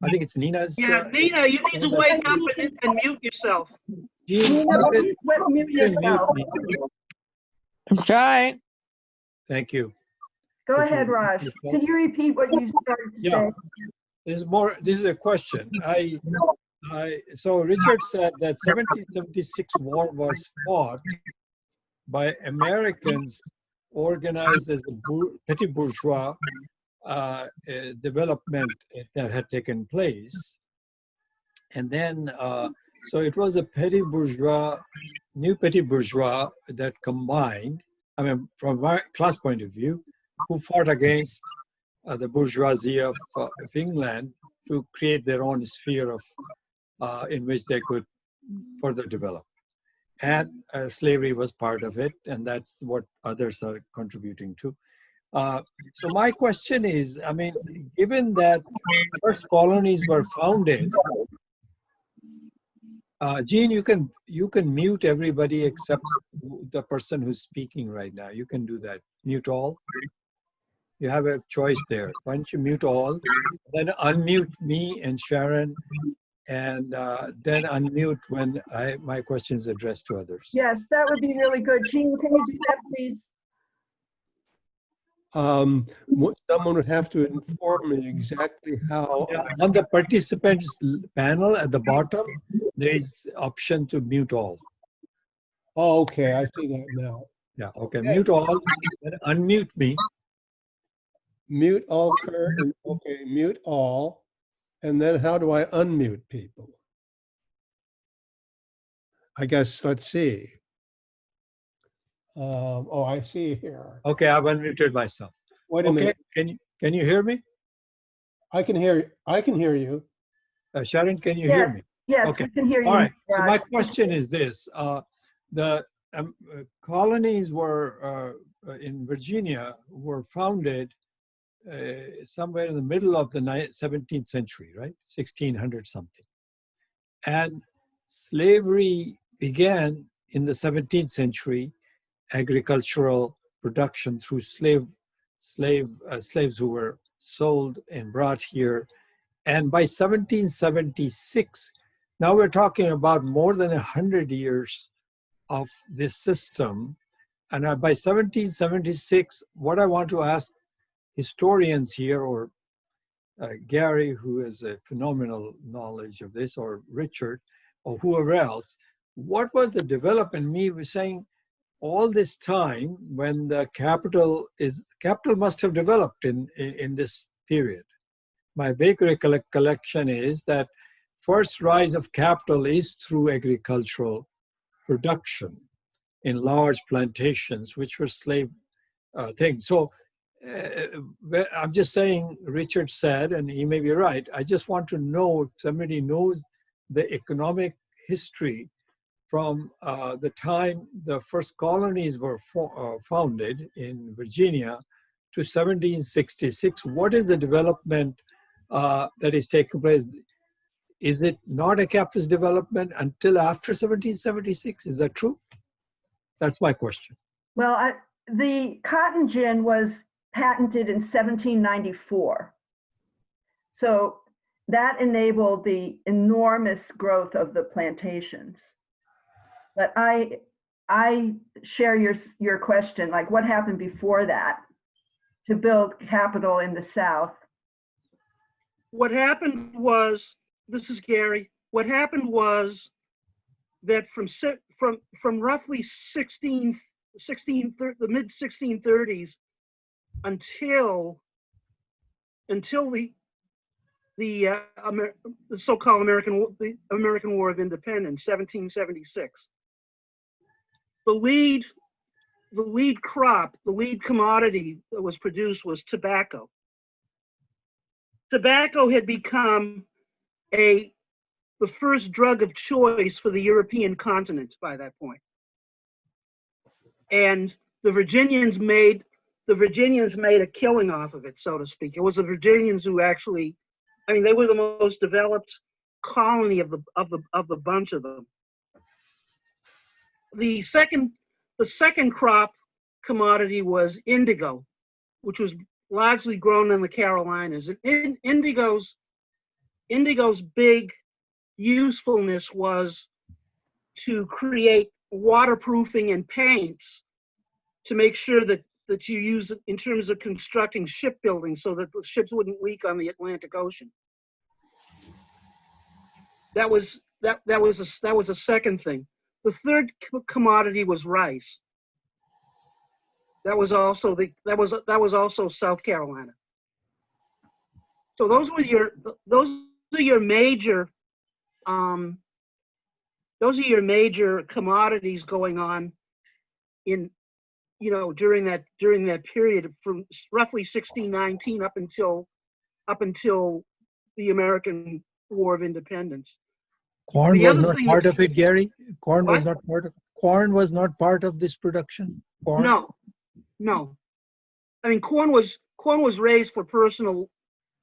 I think it's Nina's. Yeah, Nina, you need to wake up and mute yourself. Gene, Mute yourself. Try. Thank you. Go ahead, Raj. Can you repeat what you started to say? This is a question. So Richard said that 1776 war was fought by Americans organized as a petty bourgeois development that had taken place. And then, so it was a new petty bourgeois that combined, from our class point of view, who fought against the bourgeoisie of England to create their own sphere of in which they could further develop. And slavery was part of it, and that's what others are contributing to. So my question is, given that first colonies were founded, Gene, you can mute everybody except the person who's speaking right now. You can do that. Mute all. You have a choice there. Why don't you mute all, then unmute me and Sharon, and then unmute when my question is addressed to others. Yes, that would be really good. Gene, can you do that, please? Someone would have to inform me exactly how. Yeah, on the participants panel at the bottom, there is option to mute all. Oh, okay, I see that now. Yeah, okay, mute all, then unmute me. Mute all, Kurt, okay, mute all. And then how do I unmute people? I guess, let's see. Oh, I see here. Okay, I've unmuted myself. Wait a minute. Can you hear me? I can hear you. Sharon, can you hear me? Yes, okay. I can hear you. All right. So my question is this: the colonies were in Virginia were founded somewhere in the middle of the 17th century, right? 1600 something. And slavery began in the 17th century, agricultural production through slaves who were sold and brought here. And by 1776, now we're talking about more than 100 years of this system. And by 1776, what I want to ask historians here, or Gary, who has a phenomenal knowledge of this, or Richard, or whoever else, what was the development? Me was saying all this time when the capital must have developed in this period. My vague recollection is that first rise of capital is through agricultural production in large plantations, which were slave things. So I'm just saying, Richard said, and he may be right, I just want to know if somebody knows the economic history from the time the first colonies were founded in Virginia to 1766. What is the development that is taking place? Is it not a capitalist development until after 1776? Is that true? That's my question. Well, the cotton gin was patented in 1794. So that enabled the enormous growth of the plantations. But I share your question, like what happened before that to build capital in the South? What happened was, this is Gary, what happened was that from from roughly the mid 1630s until the so-called American War of Independence, 1776. The lead crop, the lead commodity that was produced was tobacco. Tobacco had become the first drug of choice for the European continent by that point. And the Virginians made a killing off of it, so to speak. It was the Virginians who actually, I mean, they were the most developed colony of the bunch of them. The second crop commodity was indigo, which was largely grown in the Carolinas. And indigo's big usefulness was to create waterproofing and paints to make sure that you use it in terms of constructing shipbuilding so that the ships wouldn't leak on the Atlantic Ocean. That was a second thing. The third commodity was rice. That was also South Carolina. So those are your major commodities going on in, during that period from roughly 1619 up until the American War of Independence. Corn The was other not thing part that's- of it, Gary? Corn was What? not part of this production? Corn? No. I mean, corn was raised for personal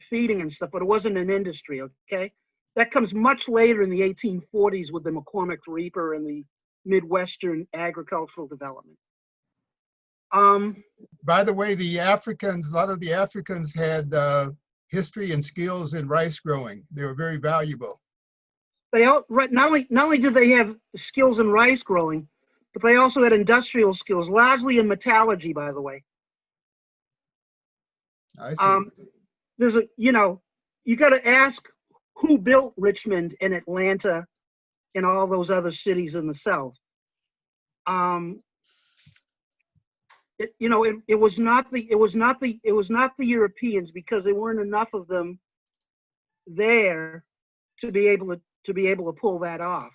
feeding and stuff, but it wasn't an industry, okay? That comes much later in the 1840s with the McCormick Reaper and the Midwestern agricultural development. By the way, a lot of the Africans had history and skills in rice growing. They were very valuable. Not only did they have skills in rice growing, but they also had industrial skills, largely in metallurgy, by the way. I see. You got to ask who built Richmond and Atlanta and all those other cities in the South. It was not the Europeans, because there weren't enough of them there to be able to pull that off.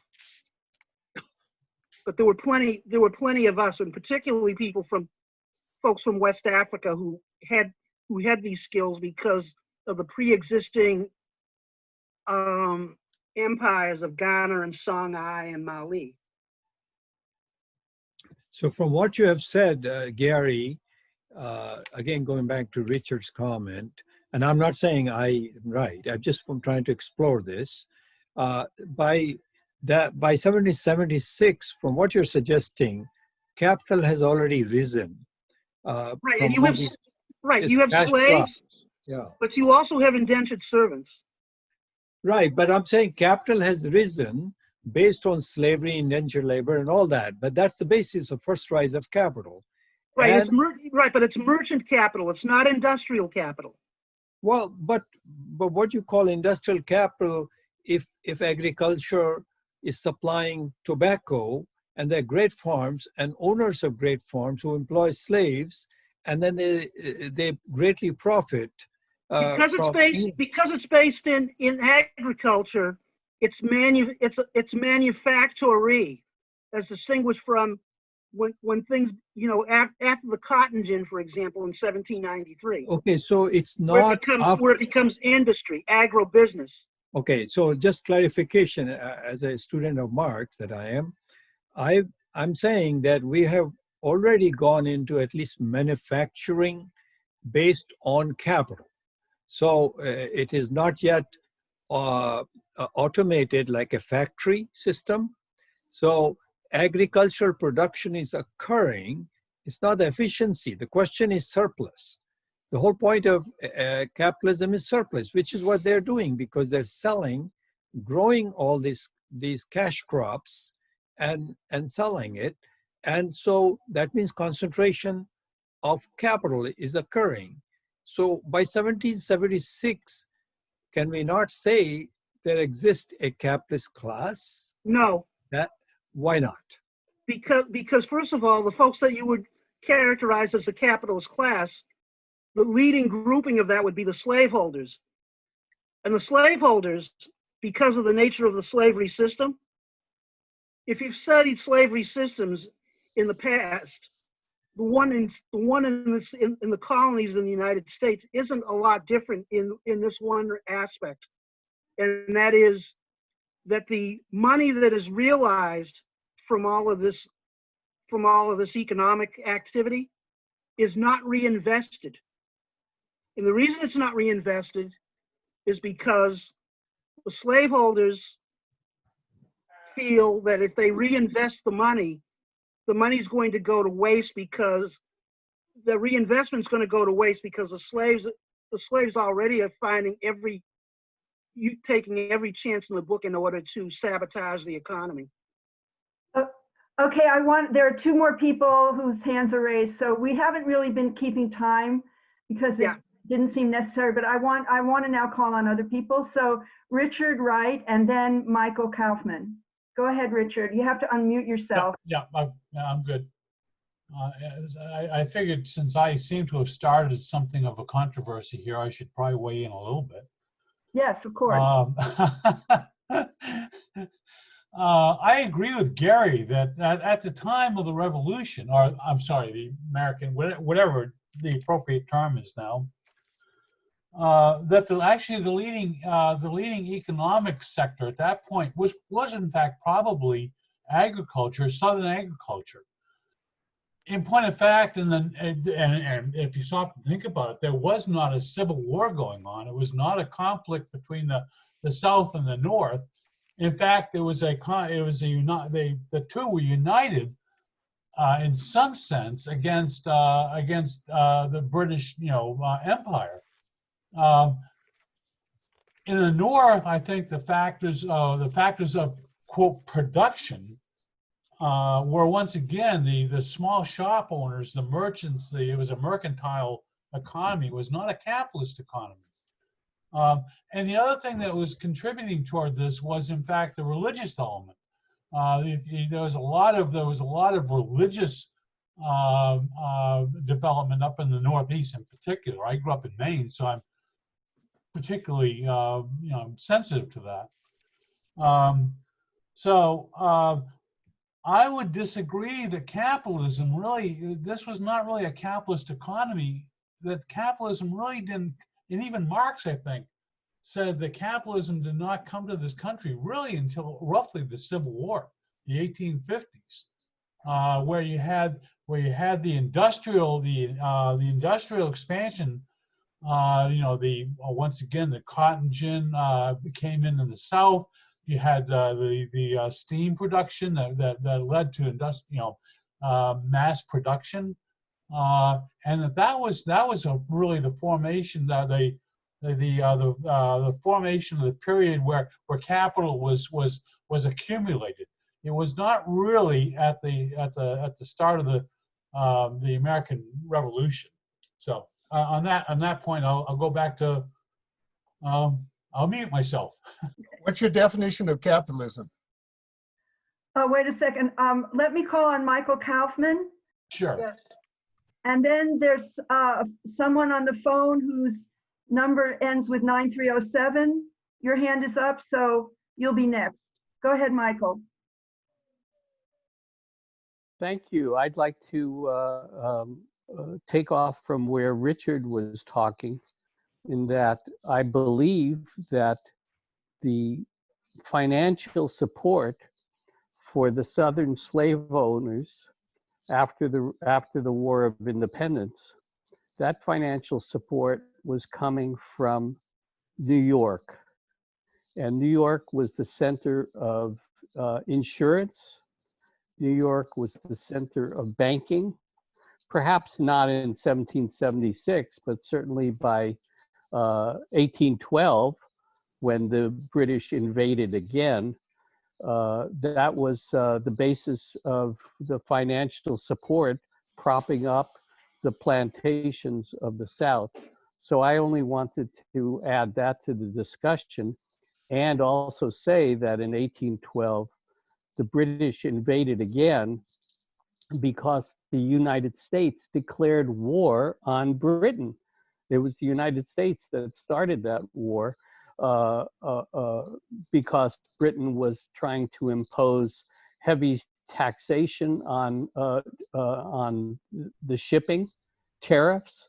But there were plenty of us, and particularly folks from West Africa who had these skills because of the pre-existing empires of Ghana and Songhai and Mali. So from what you have said, Gary, again, going back to Richard's comment, and I'm not saying I'm right, I'm trying to explore this. By 1776, from what you're suggesting, capital has already risen. Right, and you have slaves, crops. Yeah. but you also have indentured servants. Right, but I'm saying capital has risen based on slavery, indentured labor, and all that. But that's the basis of first rise of capital. Right, And, but it's merchant capital. It's not industrial capital. Well, but what you call industrial capital, if agriculture is supplying tobacco, and they're great farms and owners of great farms who employ slaves, and then they greatly profit. Because it's based in agriculture, it's manufactory, as distinguished from when things, after the cotton gin, for example, in 1793. Okay, so it's not where it becomes industry, agribusiness. Okay, so just clarification, as a student of Marx that I am, I'm saying that we have already gone into at least manufacturing based on capital. So it is not yet automated like a factory system. So agricultural production is occurring. It's not the efficiency. The question is surplus. The whole point of capitalism is surplus, which is what they're doing, because they're growing all these cash crops and selling it. And so that means concentration of capital is occurring. So by 1776, can we not say there exists a capitalist class? No. Why not? because first of all, the folks that you would characterize as the capitalist class, the leading grouping of that would be the slaveholders. And the slaveholders, because of the nature of the slavery system, if you've studied slavery systems in the past, the one in the colonies in the United States isn't a lot different in this one aspect, and that is that the money that is realized from all of this economic activity is not reinvested. And the reason it's not reinvested is because the slaveholders feel that if they reinvest the money's going to go to waste, because the reinvestment's going to go to waste because the slaves already are taking every chance in the book in order to sabotage the economy. Okay, there are two more people whose hands are raised, so we haven't really been keeping time because it didn't seem necessary, but I want to now call on other people. So Richard Wright and then Michael Kaufman. Go ahead, Richard. You have to unmute yourself. Yeah, I'm good. I figured since I seem to have started something of a controversy here, I should probably weigh in a little bit. Yes, of course. I agree with Gary that at the time of the Revolution, or I'm sorry, the American, whatever the appropriate term is now, that the leading economic sector at that point was in fact probably agriculture, Southern agriculture. In point of fact, and if you stop to think about it, there was not a civil war going on. It was not a conflict between the South and the North. In fact, the two were united in some sense against the British Empire. In the North, I think the factors of quote production were once again the small shop owners, the merchants. It was a mercantile economy. It was not a capitalist economy. And the other thing that was contributing toward this was, in fact, the religious element. There was a lot of religious development up in the Northeast, in particular. I grew up in Maine, so I'm particularly sensitive to that. I would disagree that capitalism this was not really a capitalist economy. That capitalism really didn't. And even Marx, I think, said that capitalism did not come to this country really until roughly the Civil War, the 1850s, where you had the industrial expansion. Once again, the cotton gin came in the South. You had the steam production that led to mass production. And that was really the formation the formation of the period where capital was accumulated. It was not really at the start of the American Revolution. So on that point, I'll go back to I'll mute myself. What's your definition of capitalism? Oh, wait a second. Let me call on Michael Kaufman. Sure. Yes. And then there's someone on the phone whose number ends with 9307. Your hand is up, so you'll be next. Go ahead, Michael. Thank you. I'd like to take off from where Richard was talking, in that I believe that the financial support for the Southern slave owners after the War of Independence, that financial support was coming from New York. And New York was the center of insurance. New York was the center of banking, perhaps not in 1776, but certainly by 1812, when the British invaded again. That was the basis of the financial support propping up the plantations of the South. So I only wanted to add that to the discussion, and also say that in 1812, the British invaded again because the United States declared war on Britain. It was the United States that started that war because Britain was trying to impose heavy taxation on the shipping, tariffs,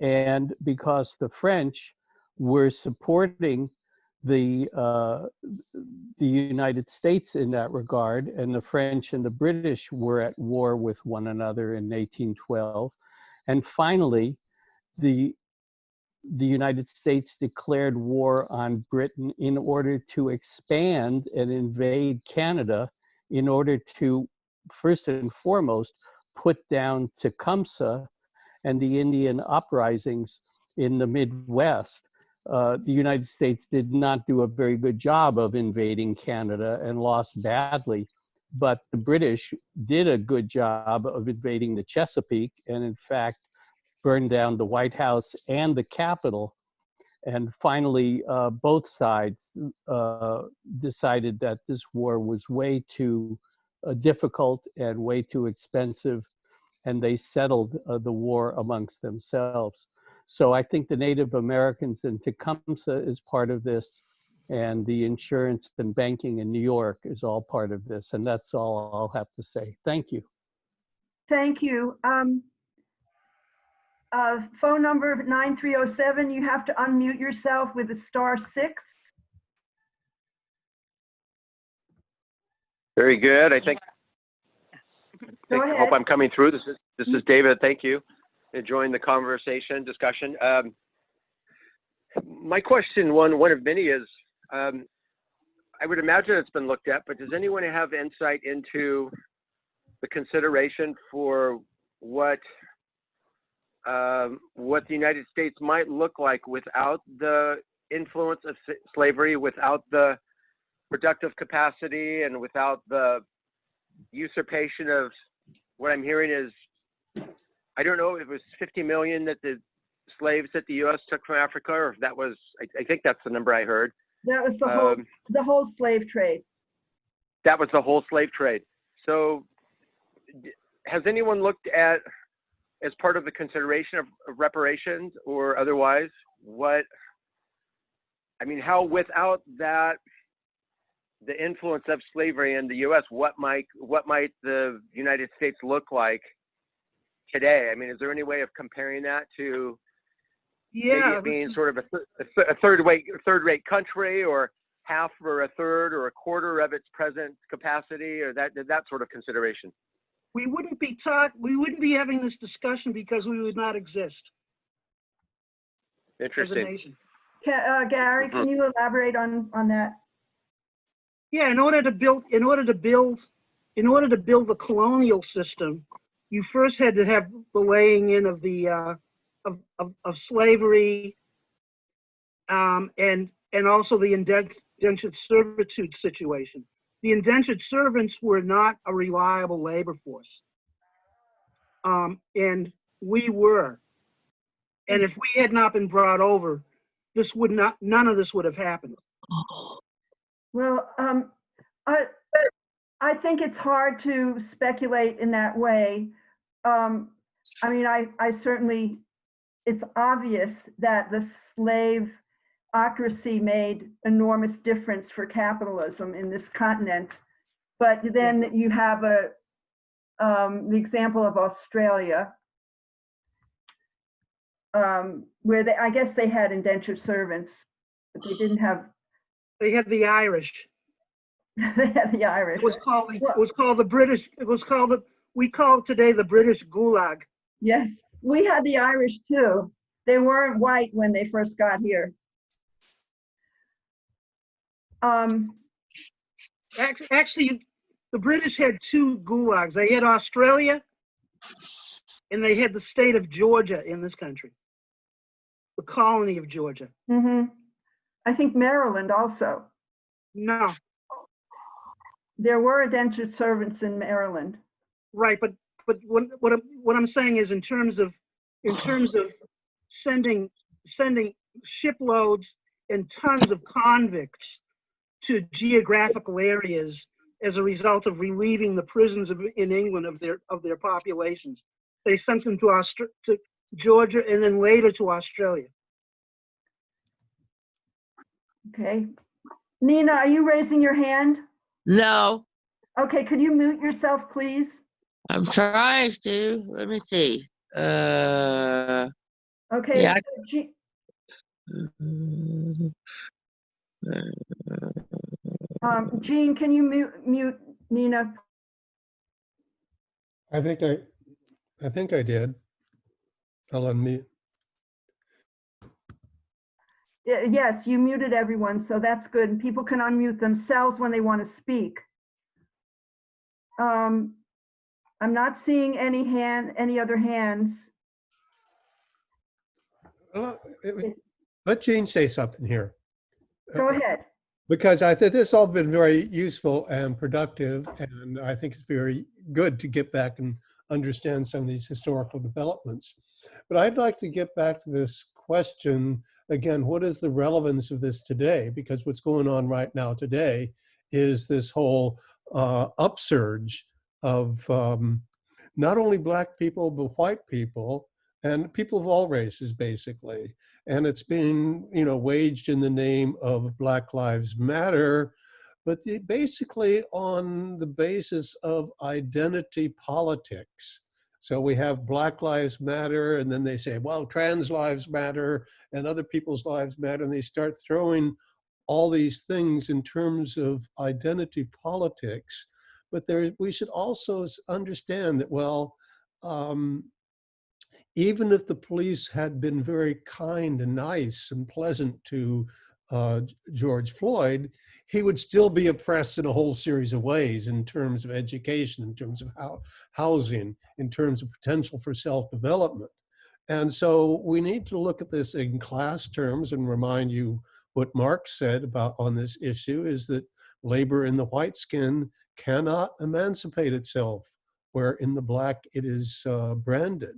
and because the French were supporting the United States in that regard, and the French and the British were at war with one another in 1812. And finally, the United States declared war on Britain in order to expand and invade Canada, in order to, first and foremost, put down Tecumseh and the Indian uprisings in the Midwest. The United States did not do a very good job of invading Canada and lost badly, but the British did a good job of invading the Chesapeake, and in fact burned down the White House and the Capitol. And finally, both sides decided that this war was way too difficult and way too expensive, and they settled the war amongst themselves. So I think the Native Americans in Tecumseh is part of this, and the insurance and banking in New York is all part of this, and that's all I'll have to say. Thank you. Thank you. Phone number 9307, you have to unmute yourself with a *6. Very good. I think. Go I ahead. hope I'm coming through. This is David. Thank you. Enjoying the discussion. My question, one of many, is I would imagine it's been looked at, but does anyone have insight into the consideration for what the United States might look like without the influence of slavery, without the productive capacity, and without the usurpation of, what I'm hearing is, I don't know if it was 50 million that the slaves that the U.S. took from Africa, or if that was, I think that's the number I heard. That was the whole slave trade. That was the whole slave trade. So has anyone looked at, as part of the consideration of reparations or otherwise, how without that, the influence of slavery in the U.S., what might the United States look like today? I mean, is there any way of comparing that to maybe it being sort of a third-rate country, or half or a third or a quarter of its present capacity, or that sort of consideration? We wouldn't be having this discussion because we would not exist. Interesting. As a nation. Gary, can you elaborate on that? Yeah, in order to build the colonial system, you first had to have the laying in of the of slavery, and also the indentured servitude situation. The indentured servants were not a reliable labor force, and we were. And if we had not been brought over, none of this would have happened. Well, I think it's hard to speculate in that way. I certainly, it's obvious that the slaveocracy made enormous difference for capitalism in this continent. But then you have the example of Australia, where I guess they had indentured servants, but they didn't have. They had the Irish. They had the Irish. It was called the British. We call it today the British Gulag. Yes, we had the Irish too. They weren't white when they first got here. Actually, the British had two gulags. They had Australia, and they had the state of Georgia in this country, the colony of Georgia. Mm-hmm. I think Maryland also. No. There were indentured servants in Maryland. Right, but what I'm saying is in terms of sending shiploads and tons of convicts to geographical areas as a result of relieving the prisons in England of their populations. They sent them to Georgia and then later to Australia. Okay. Nina, are you raising your hand? No, Okay, could you mute yourself, please? I'm trying to. Let me see. Okay. Yeah. Gene, can you mute Nina? I think I did. I'll unmute. Yes, you muted everyone, so that's good. And people can unmute themselves when they want to speak. I'm not seeing any other hands. Let Gene say something here. Go ahead. Because I think this has all been very useful and productive, and I think it's very good to get back and understand some of these historical developments. But I'd like to get back to this question again, what is the relevance of this today? Because what's going on right now today is this whole upsurge of not only Black people, but white people, and people of all races, basically. And it's been, waged in the name of Black Lives Matter, but basically on the basis of identity politics. So we have Black Lives Matter, and then they say, well, trans lives matter, and other people's lives matter, and they start throwing all these things in terms of identity politics. But we should also understand that, well, even if the police had been very kind and nice and pleasant to George Floyd, he would still be oppressed in a whole series of ways in terms of education, in terms of housing, in terms of potential for self-development. And so we need to look at this in class terms and remind you what Marx said on this issue is that labor in the white skin cannot emancipate itself, where in the Black it is branded.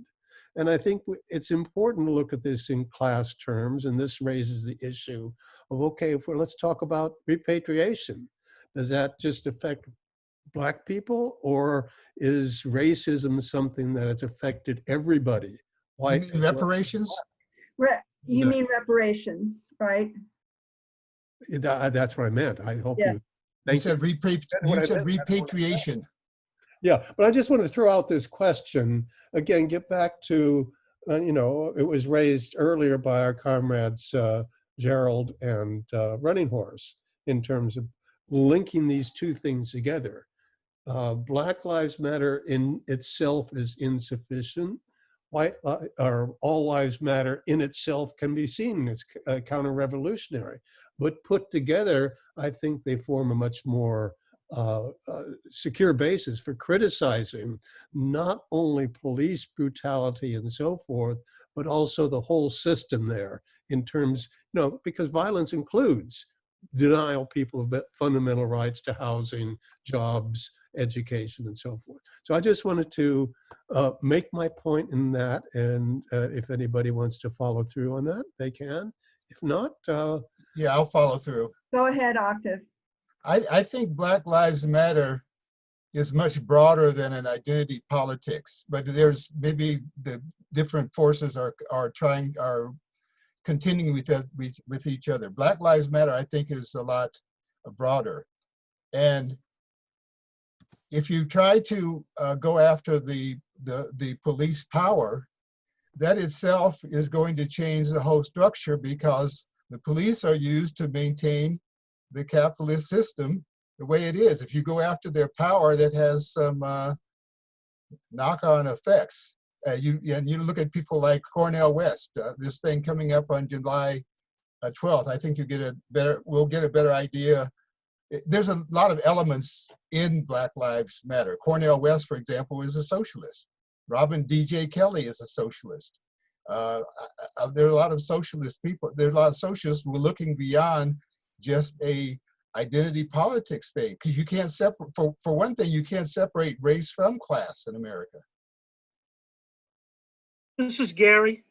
And I think it's important to look at this in class terms, and this raises the issue of, okay, let's talk about repatriation. Does that just affect Black people, or is racism something that has affected everybody? You mean reparations? You mean reparations, right? That's what I meant. I hope you. You said repatriation. Yeah, but I just want to throw out this question again, get back to, it was raised earlier by our comrades Gerald and Running Horse in terms of linking these two things together. Black Lives Matter in itself is insufficient. All lives matter in itself can be seen as counter-revolutionary, but put together, I think they form a much more secure basis for criticizing not only police brutality and so forth, but also the whole system there in terms, because violence includes denial people of fundamental rights to housing, jobs, education, and so forth. So I just wanted to make my point in that, and if anybody wants to follow through on that, they can. If not, yeah, I'll follow through. Go ahead, Octave. I think Black Lives Matter is much broader than an identity politics, but there's maybe the different forces are continuing with each other. Black Lives Matter, I think, is a lot broader. And if you try to go after the police power, that itself is going to change the whole structure, because the police are used to maintain the capitalist system the way it is. If you go after their power, that has some knock-on effects. You look at people like Cornel West, this thing coming up on July 12th, I think we'll get a better idea. There's a lot of elements in Black Lives Matter. Cornel West, for example, is a socialist. Robin D.J. Kelly is a socialist. There are a lot of socialist people. There are a lot of socialists who are looking beyond just a identity politics thing, because you can't separate, for one thing, you can't separate race from class in America. This is Gary.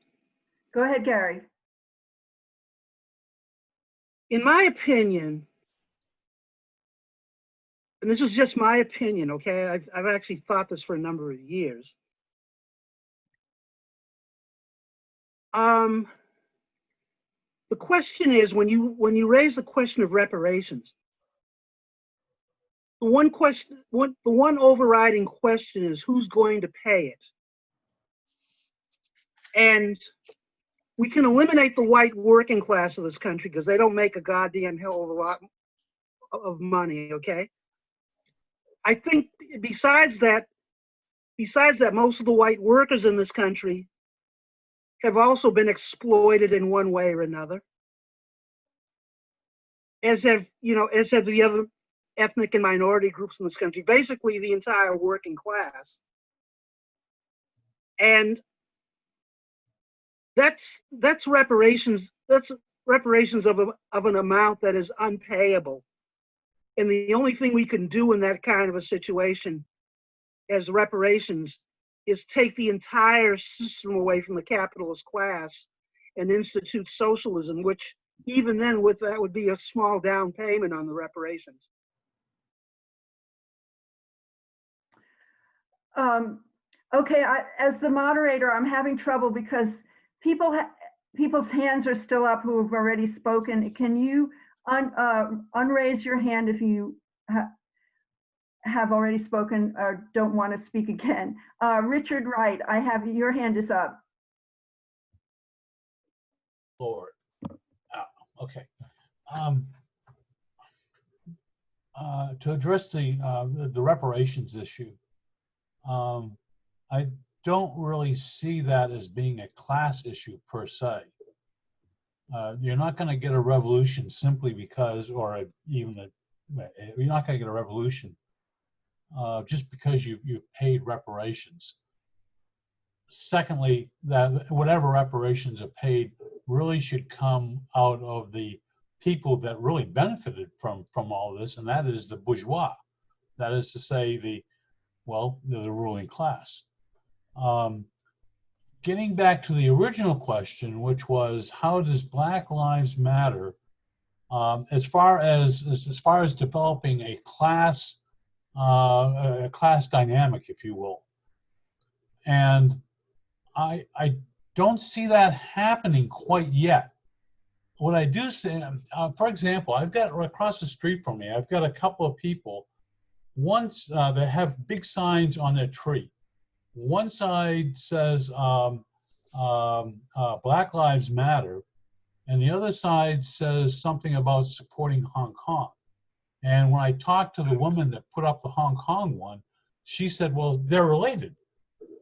Go ahead, Gary. In my opinion, and this is just my opinion, okay? I've actually thought this for a number of years. The question is, when you raise the question of reparations, the one overriding question is who's going to pay it? And we can eliminate the white working class of this country because they don't make a goddamn hell of a lot of money, okay? I think besides that, most of the white workers in this country have also been exploited in one way or another, as have the other ethnic and minority groups in this country, basically the entire working class. And that's reparations. That's reparations of an amount that is unpayable. And the only thing we can do in that kind of a situation as reparations is take the entire system away from the capitalist class and institute socialism, which even then that would be a small down payment on the reparations. Okay, as the moderator, I'm having trouble because people's hands are still up who have already spoken. Can you unraise your hand if you have already spoken or don't want to speak again? Richard Wright, your hand is up. Lord. Okay. To address the reparations issue, I don't really see that as being a class issue per se. You're not going to get a revolution simply because, you're not going to get a revolution just because you paid reparations. Secondly, that whatever reparations are paid really should come out of the people that really benefited from all this, and that is the bourgeois. That is to say, the ruling class. Getting back to the original question, which was how does Black Lives Matter, as far as developing a class dynamic, if you will, and I don't see that happening quite yet. What I do see, for example, I've got right across the street from me, I've got a couple of people. Once they have big signs on their tree. One side says Black Lives Matter, and the other side says something about supporting Hong Kong. And when I talked to the woman that put up the Hong Kong one, she said, well, they're related.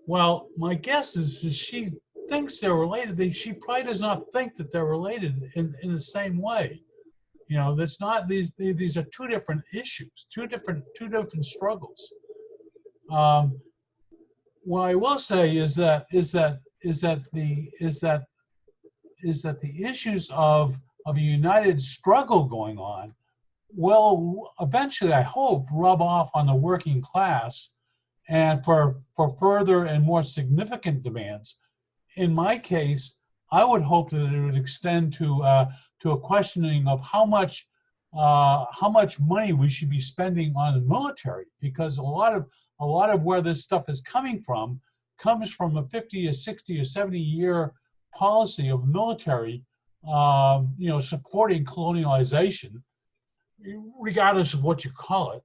Well, my guess is she thinks they're related. She probably does not think that they're related in the same way. You know, that's not, these are two different issues, two different struggles. What I will say is that the issues of a united struggle going on will eventually, I hope, rub off on the working class, and for further and more significant demands. In my case, I would hope that it would extend to a questioning of how much money we should be spending on the military, because a lot of where this stuff is coming from comes from a 50 or 60 or 70 year policy of military, supporting colonialization, regardless of what you call it.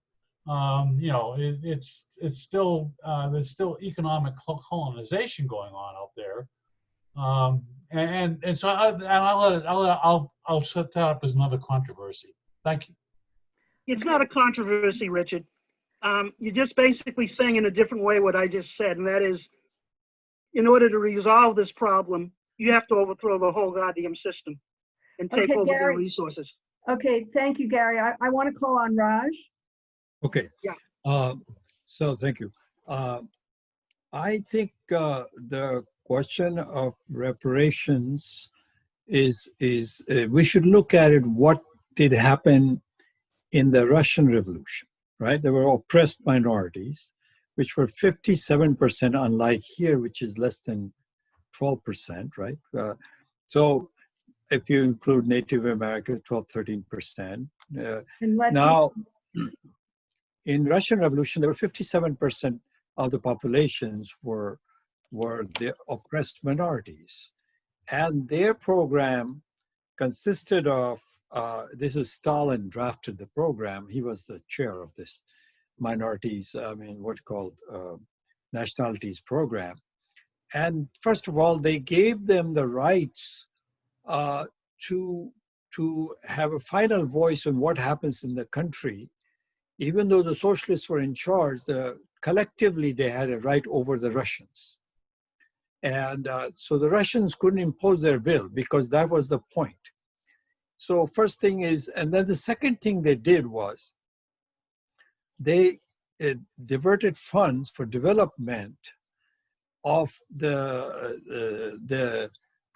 It's still there's still economic colonization going on out there, and so I'll set that up as another controversy. Thank you. It's not a controversy, Richard. You're just basically saying in a different way what I just said, and that is, in order to resolve this problem, you have to overthrow the whole goddamn system and take over their resources. Okay, thank you, Gary. I want to call on Raj. Okay. Yeah. So thank you. I think the question of reparations is we should look at it. What did happen in the Russian Revolution? Right, there were oppressed minorities, which were 57%, unlike here, which is less than 12%. Right. So if you include Native Americans, 12-13%. Now, in Russian Revolution, there were 57% of the populations were the oppressed minorities. And their program consisted of, this is Stalin drafted the program. He was the chair of this minorities, nationalities program. And first of all, they gave them the rights to have a final voice on what happens in the country. Even though the socialists were in charge, collectively they had a right over the Russians. And so the Russians couldn't impose their will because that was the point. So first thing is, and then the second thing they did was they diverted funds for development of the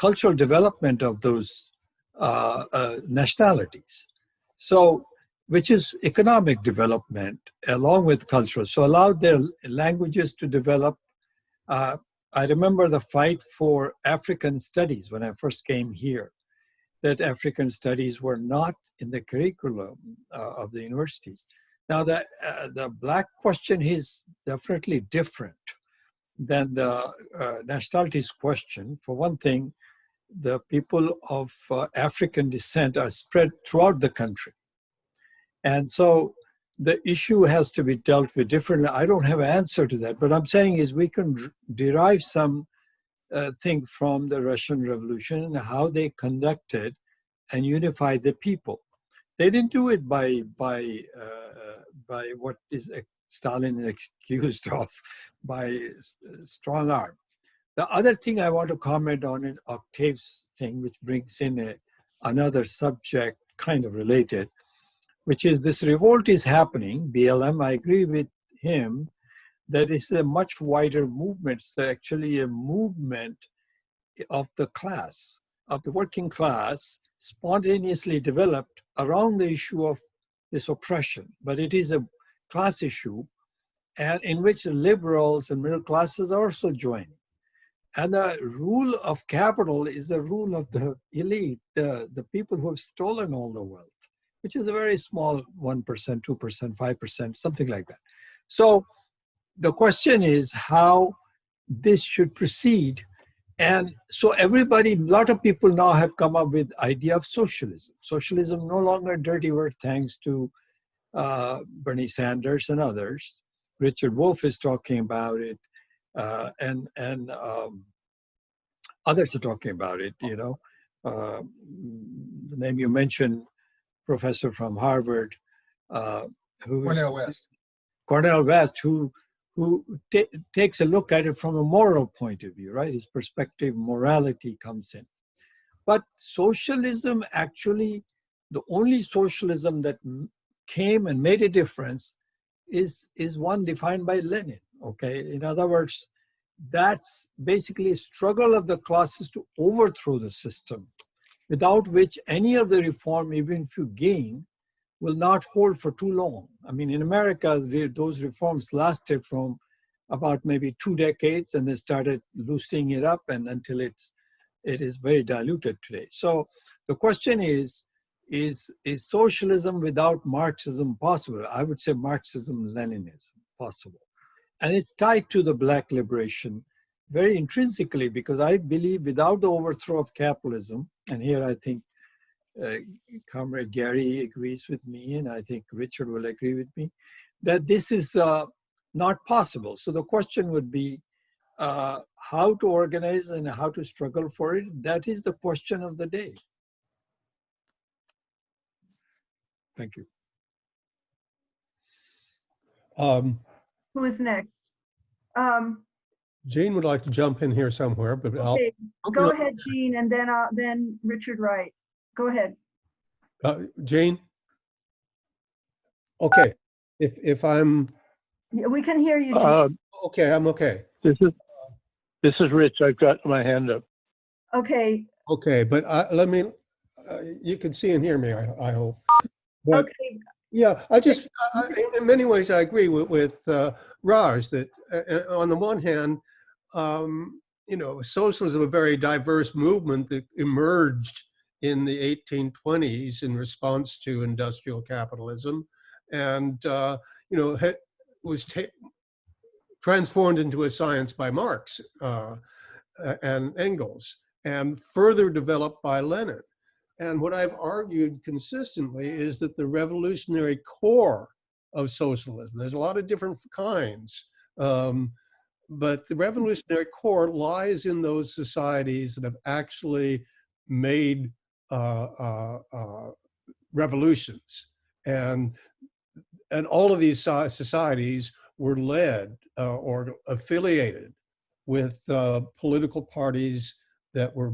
cultural development of those nationalities. So, which is economic development along with cultural. So allowed their languages to develop. I remember the fight for African studies when I first came here, that African studies were not in the curriculum of the universities. Now the Black question is definitely different than the nationalities question. For one thing, the people of African descent are spread throughout the country. And so the issue has to be dealt with differently. I don't have an answer to that, but I'm saying is we can derive some thing from the Russian Revolution and how they conducted and unified the people. They didn't do it by what is Stalin is accused of, by strong arm. The other thing I want to comment on in Octave's thing, which brings in another subject kind of related, which is this revolt is happening, BLM, I agree with him, that it's a much wider movement. It's actually a movement of the class, of the working class, spontaneously developed around the issue of this oppression. But it is a class issue, and in which the liberals and middle classes are also joining. And the rule of capital is the rule of the elite, the people who have stolen all the wealth, which is a very small 1%, 2%, 5%, something like that. So the question is how this should proceed. And so everybody, a lot of people now have come up with the idea of socialism. Socialism no longer a dirty word thanks to Bernie Sanders and others. Richard Wolff is talking about it, and others are talking about it, you know. The name you mentioned, professor from Harvard, Cornel West, who takes a look at it from a moral point of view, right? His perspective, morality comes in. But socialism actually, the only socialism that came and made a difference is one defined by Lenin, okay? In other words, that's basically a struggle of the classes to overthrow the system, without which any of the reform, even if you gain, will not hold for too long. I mean, in America, those reforms lasted from about maybe 2 decades, and they started loosening it up and until it is very diluted today. So the question is socialism without Marxism possible? I would say Marxism-Leninism possible. And it's tied to the Black liberation very intrinsically, because I believe without the overthrow of capitalism, and here I think Comrade Gary agrees with me, and I think Richard will agree with me, that this is not possible. So the question would be how to organize and how to struggle for it. That is the question of the day. Thank you. Who is next? Gene would like to jump in here somewhere, but okay. Go ahead, Gene, and then Richard Wright. Go ahead. Gene? Okay. If I'm... Yeah, we can hear you, Gene. Okay, I'm okay. This is Rich. I've got my hand up. Okay. Okay, but let me... you can see and hear me, I hope. But, okay. Yeah, in many ways, I agree with Raj that on the one hand, you know, socialism is a very diverse movement that emerged in the 1820s in response to industrial capitalism. and was transformed into a science by Marx and Engels, and further developed by Lenin. And what I've argued consistently is that the revolutionary core of socialism, there's a lot of different kinds, but the revolutionary core lies in those societies that have actually made revolutions. And all of these societies were led or affiliated with political parties that were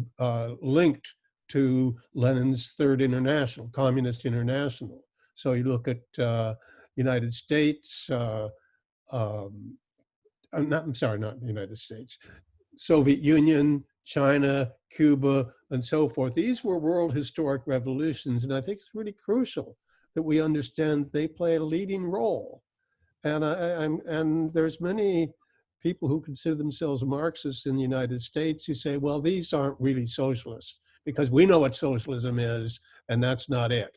linked to Lenin's Third International, Communist International. So you look at United States, not United States, Soviet Union, China, Cuba, and so forth. These were world historic revolutions, and I think it's really crucial that we understand they play a leading role. And and there's many people who consider themselves Marxists in the United States who say, well, these aren't really socialists because we know what socialism is, and that's not it.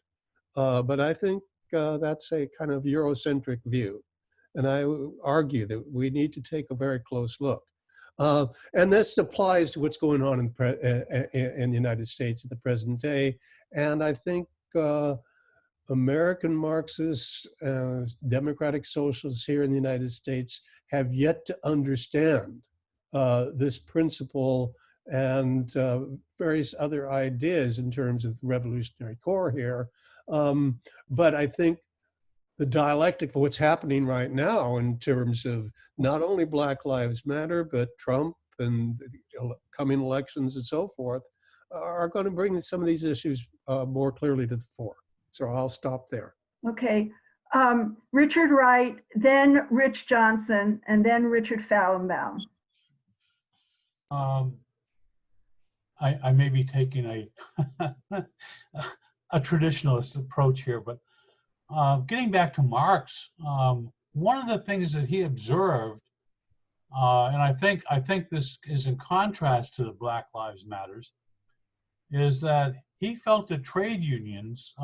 But I think that's a kind of Eurocentric view. And I argue that we need to take a very close look. And this applies to what's going on in the United States at the present day. And I think American Marxists, democratic socialists here in the United States have yet to understand this principle and various other ideas in terms of the revolutionary core here. But I think the dialectic of what's happening right now in terms of not only Black Lives Matter, but Trump and coming elections and so forth are going to bring some of these issues more clearly to the fore. So I'll stop there. Okay. Richard Wright, then Rich Johnson, and then Richard Fallenbaum. I may be taking a traditionalist approach here, but getting back to Marx, one of the things that he observed, and I think this is in contrast to the Black Lives Matters, is that he felt that trade unions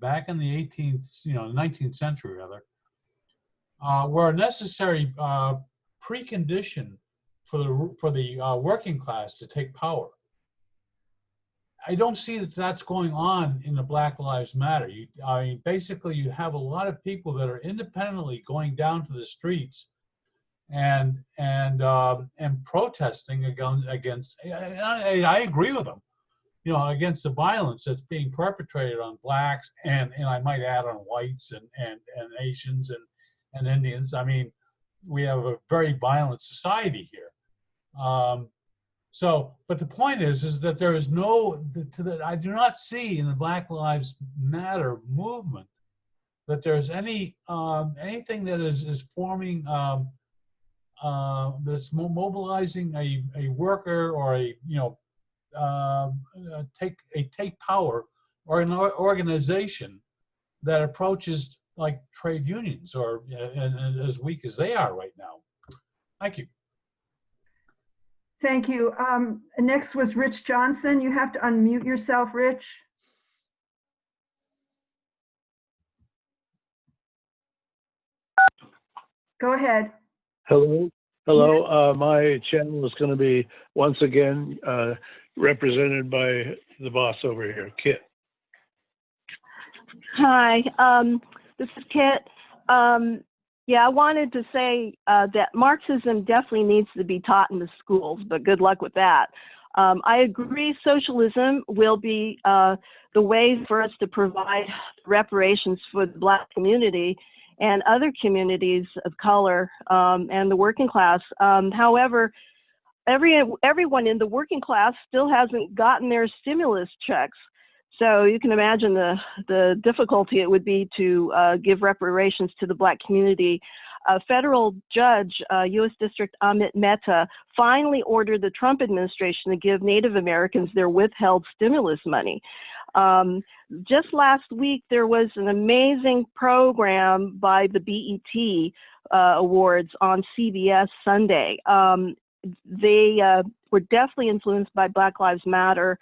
back in the 19th century rather, were a necessary precondition for the working class to take power. I don't see that that's going on in the Black Lives Matter. Basically, you have a lot of people that are independently going down to the streets and protesting against. I agree with them, against the violence that's being perpetrated on blacks and I might add on whites and Asians and Indians. I mean, we have a very violent society here. But the point is that there is I do not see in the Black Lives Matter movement that there's anything that is forming, that's mobilizing a worker or take power or an organization that approaches like trade unions or and as weak as they are right now. Thank you. Thank you. Next was Rich Johnson. You have to unmute yourself, Rich. Go ahead. Hello. Hello. My channel is going to be once again represented by the boss over here, Kit. Hi, this is Kit. Yeah, I wanted to say that Marxism definitely needs to be taught in the schools, but good luck with that. I agree socialism will be the way for us to provide reparations for the Black community and other communities of color and the working class. However, everyone in the working class still hasn't gotten their stimulus checks. So you can imagine the difficulty it would be to give reparations to the Black community. A federal judge, U.S. District Amit Mehta, finally ordered the Trump administration to give Native Americans their withheld stimulus money. Just last week, there was an amazing program by the BET Awards on CBS Sunday. They were definitely influenced by Black Lives Matter.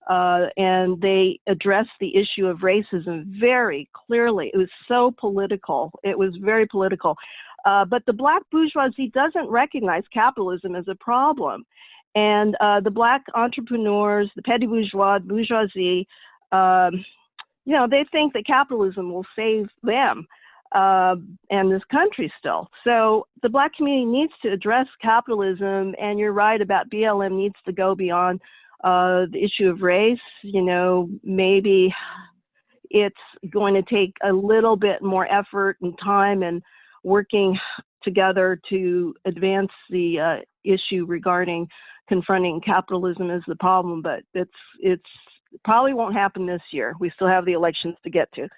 and they addressed the issue of racism very clearly. It was so political. It was very political. But the black bourgeoisie doesn't recognize capitalism as a problem. And the black entrepreneurs, the petty bourgeoisie, they think that capitalism will save them and this country still. So the black community needs to address capitalism, and you're right about BLM needs to go beyond the issue of race. Maybe it's going to take a little bit more effort and time and working together to advance the issue regarding confronting capitalism as the problem, but it's probably won't happen this year. We still have the elections to get to.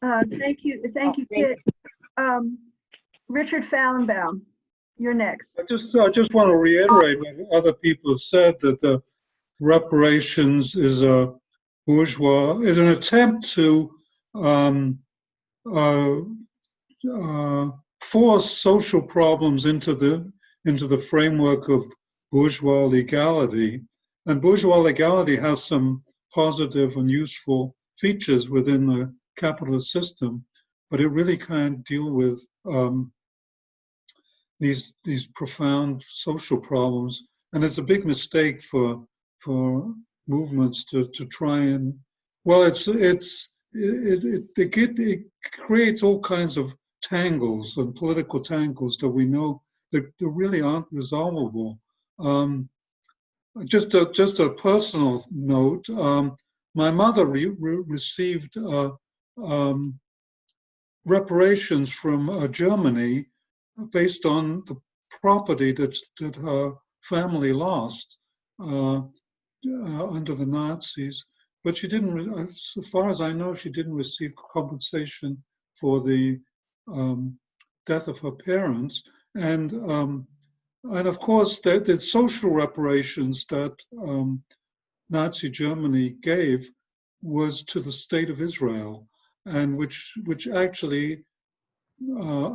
Thank you, Kit. Richard Fallenbaum, you're next. I just want to reiterate what other people have said, that the reparations is an attempt to force social problems into the framework of bourgeois legality. And bourgeois legality has some positive and useful features within the capitalist system, but it really can't deal with these profound social problems. And it's a big mistake for movements to try and, well, it creates all kinds of tangles and political tangles that we know that really aren't resolvable. Just a personal note. My mother received reparations from Germany based on the property that her family lost under the Nazis. But she didn't, as far as I know, she didn't receive compensation for the death of her parents. And of course, the social reparations that Nazi Germany gave was to the state of Israel, and which actually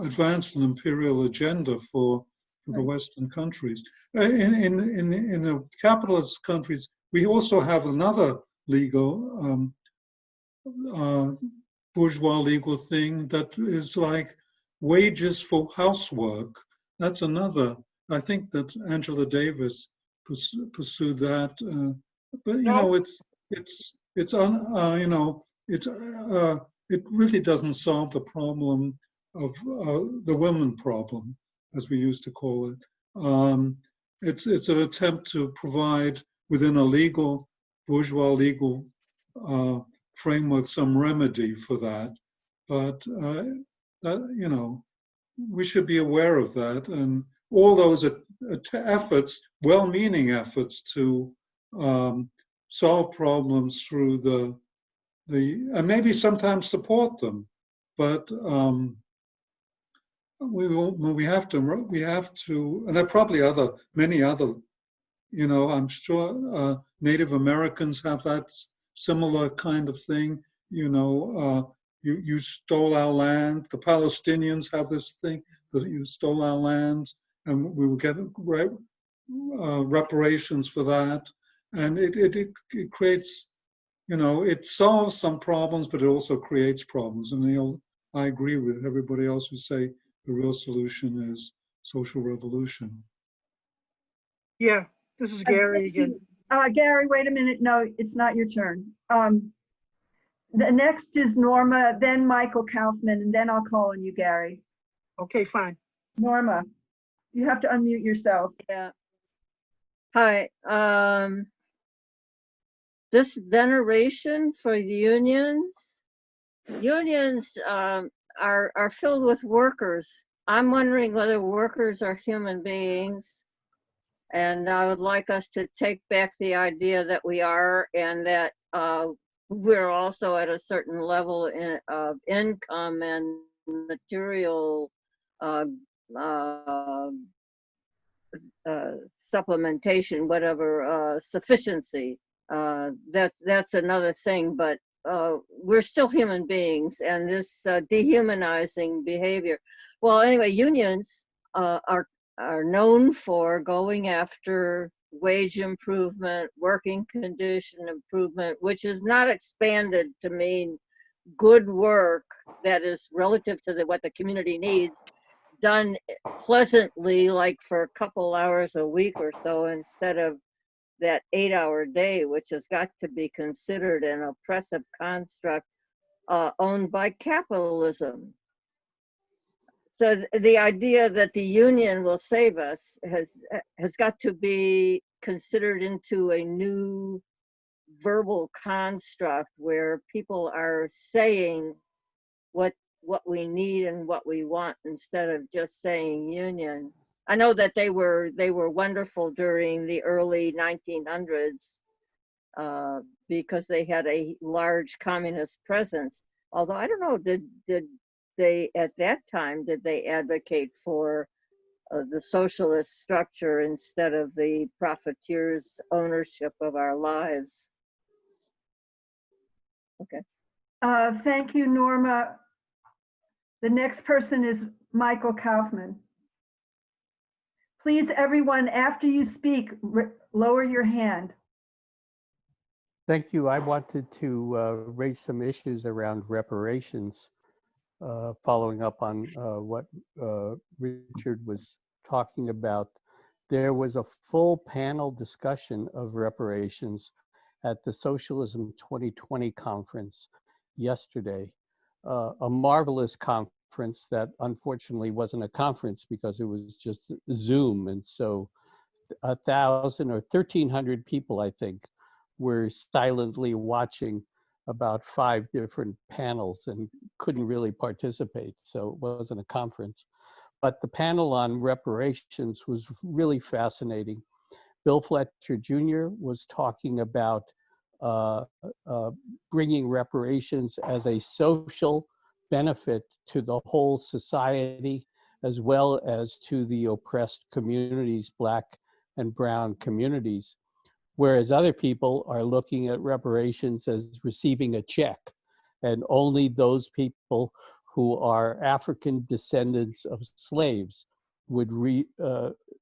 advanced an imperial agenda for the Western countries. In the capitalist countries, we also have another legal, bourgeois legal thing that is like wages for housework. That's another. I think that Angela Davis pursued that, but it really doesn't solve the problem of the women problem, as we used to call it. It's an attempt to provide within a bourgeois legal framework some remedy for that, but we should be aware of that, and all those efforts, well-meaning efforts to solve problems through the and maybe sometimes support them, but we have to, and there are probably many other, I'm sure Native Americans have that similar kind of thing. You stole our land. The Palestinians have this thing that you stole our land, and we will get reparations for that. And it creates, it solves some problems, but it also creates problems. And I agree with everybody else who say the real solution is social revolution. Yeah, this is Gary again. Gary, wait a minute. No, it's not your turn. The next is Norma, then Michael Kaufman, and then I'll call on you, Gary. Okay, fine. Norma, you have to unmute yourself. Yeah. Hi. This veneration for unions are filled with workers. I'm wondering whether workers are human beings, and I would like us to take back the idea that we are, and that we're also at a certain level of income and material supplementation, whatever, sufficiency. That's another thing, but we're still human beings, and this dehumanizing behavior. Well, anyway, unions are known for going after wage improvement, working condition improvement, which is not expanded to mean good work that is relative to what the community needs, done pleasantly, like for a couple hours a week or so, instead of that 8-hour day, which has got to be considered an oppressive construct owned by capitalism. So the idea that the union will save us has got to be considered into a new verbal construct where people are saying what we need and what we want instead of just saying union. I know that they were wonderful during the early 1900s because they had a large communist presence. Although I don't know, did they at that time, did they advocate for the socialist structure instead of the profiteers' ownership of our lives? Okay. Thank you, Norma. The next person is Michael Kaufman. Please, everyone, after you speak, lower your hand. Thank you. I wanted to raise some issues around reparations, following up on what Richard was talking about. There was a full panel discussion of reparations at the Socialism 2020 conference yesterday. A marvelous conference that unfortunately wasn't a conference because it was just Zoom. And so 1,000 or 1,300 people, I think, were silently watching about 5 different panels and couldn't really participate. So it wasn't a conference. But the panel on reparations was really fascinating. Bill Fletcher Jr. was talking about bringing reparations as a social benefit to the whole society, as well as to the oppressed communities, Black and brown communities. Whereas other people are looking at reparations as receiving a check, and only those people who are African descendants of slaves would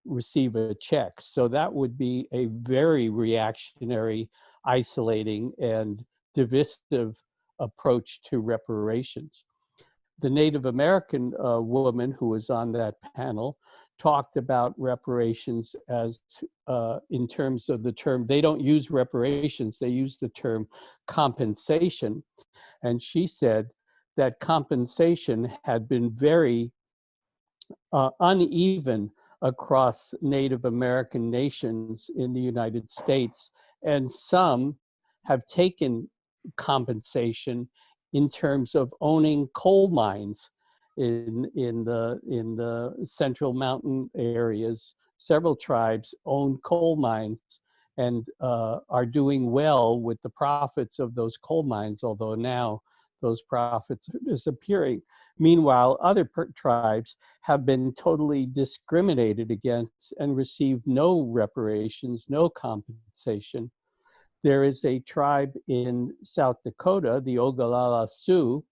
receive a check. So that would be a very reactionary, isolating, and divisive approach to reparations. The Native American woman who was on that panel talked about reparations as in terms of the term, they don't use reparations, they use the term compensation. And she said that compensation had been very uneven across Native American nations in the United States. And some have taken compensation in terms of owning coal mines in the Central Mountain areas. Several tribes own coal mines and are doing well with the profits of those coal mines, although now those profits are disappearing. Meanwhile, other tribes have been totally discriminated against and received no reparations, no compensation. There is a tribe in South Dakota, the Ogallala Sioux,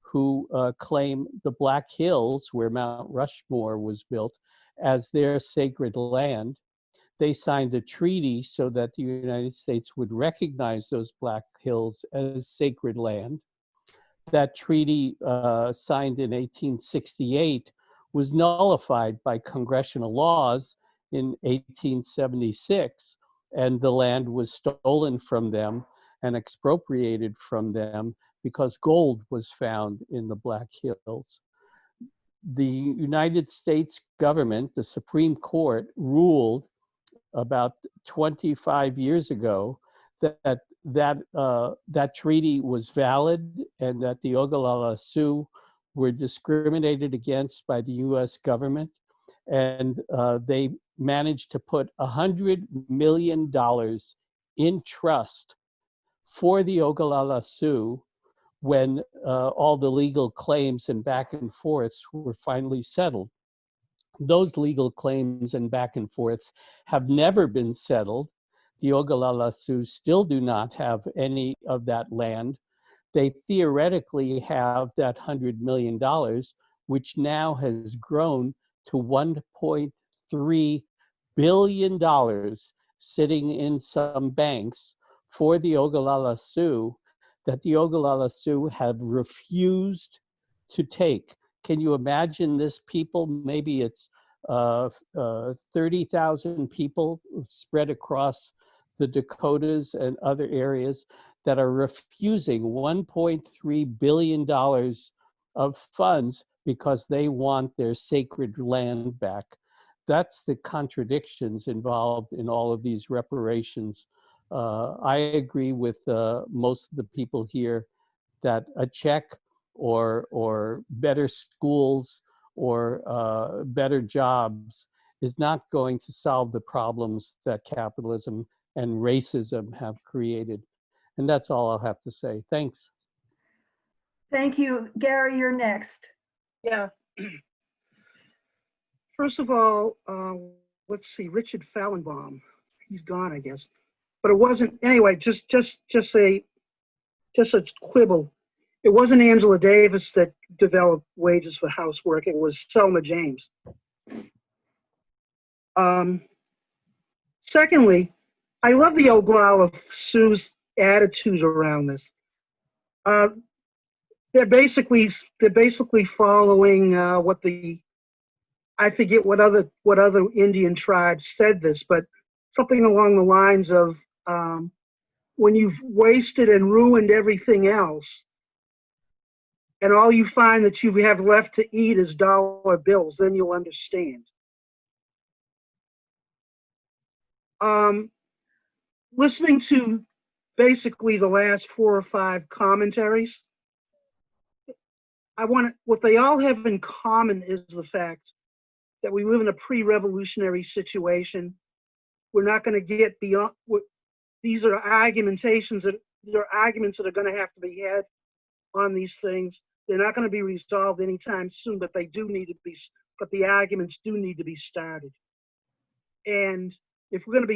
who claim the Black Hills, where Mount Rushmore was built, as their sacred land. They signed a treaty so that the United States would recognize those Black Hills as sacred land. That treaty, signed in 1868, was nullified by congressional laws in 1876, and the land was stolen from them and expropriated from them because gold was found in the Black Hills. The United States government, the Supreme Court, ruled about 25 years ago that treaty was valid and that the Ogallala Sioux were discriminated against by the US government. And they managed to put $100 million in trust for the Ogallala Sioux when all the legal claims and back and forths were finally settled. Those legal claims and back and forths have never been settled. The Ogallala Sioux still do not have any of that land. They theoretically have that $100 million, which now has grown to $1.3 billion sitting in some banks for the Ogallala Sioux that the Ogallala Sioux have refused to take. Can you imagine this people? Maybe it's 30,000 people spread across the Dakotas and other areas that are refusing $1.3 billion of funds because they want their sacred land back. That's the contradictions involved in all of these reparations. I agree with most of the people here that a check or better schools or better jobs is not going to solve the problems that capitalism and racism have created. And that's all I'll have to say. Thanks. Thank you. Gary, you're next. Yeah. First of all, let's see, Richard Fallenbaum. He's gone, I guess. But it wasn't, anyway, just a quibble. It wasn't Angela Davis that developed wages for housework. It was Selma James. Secondly, I love the Oglala Sioux's attitude around this. They're basically following what I forget what other Indian tribes said this, but something along the lines of when you've wasted and ruined everything else, and all you find that you have left to eat is dollar bills, then you'll understand. Listening to basically the last 4 or 5 commentaries, what they all have in common is the fact that we live in a pre-revolutionary situation. We're not going to get beyond. These are arguments that are going to have to be had on these things. They're not going to be resolved anytime soon, but they do need to be. But the arguments do need to be started. And if we're going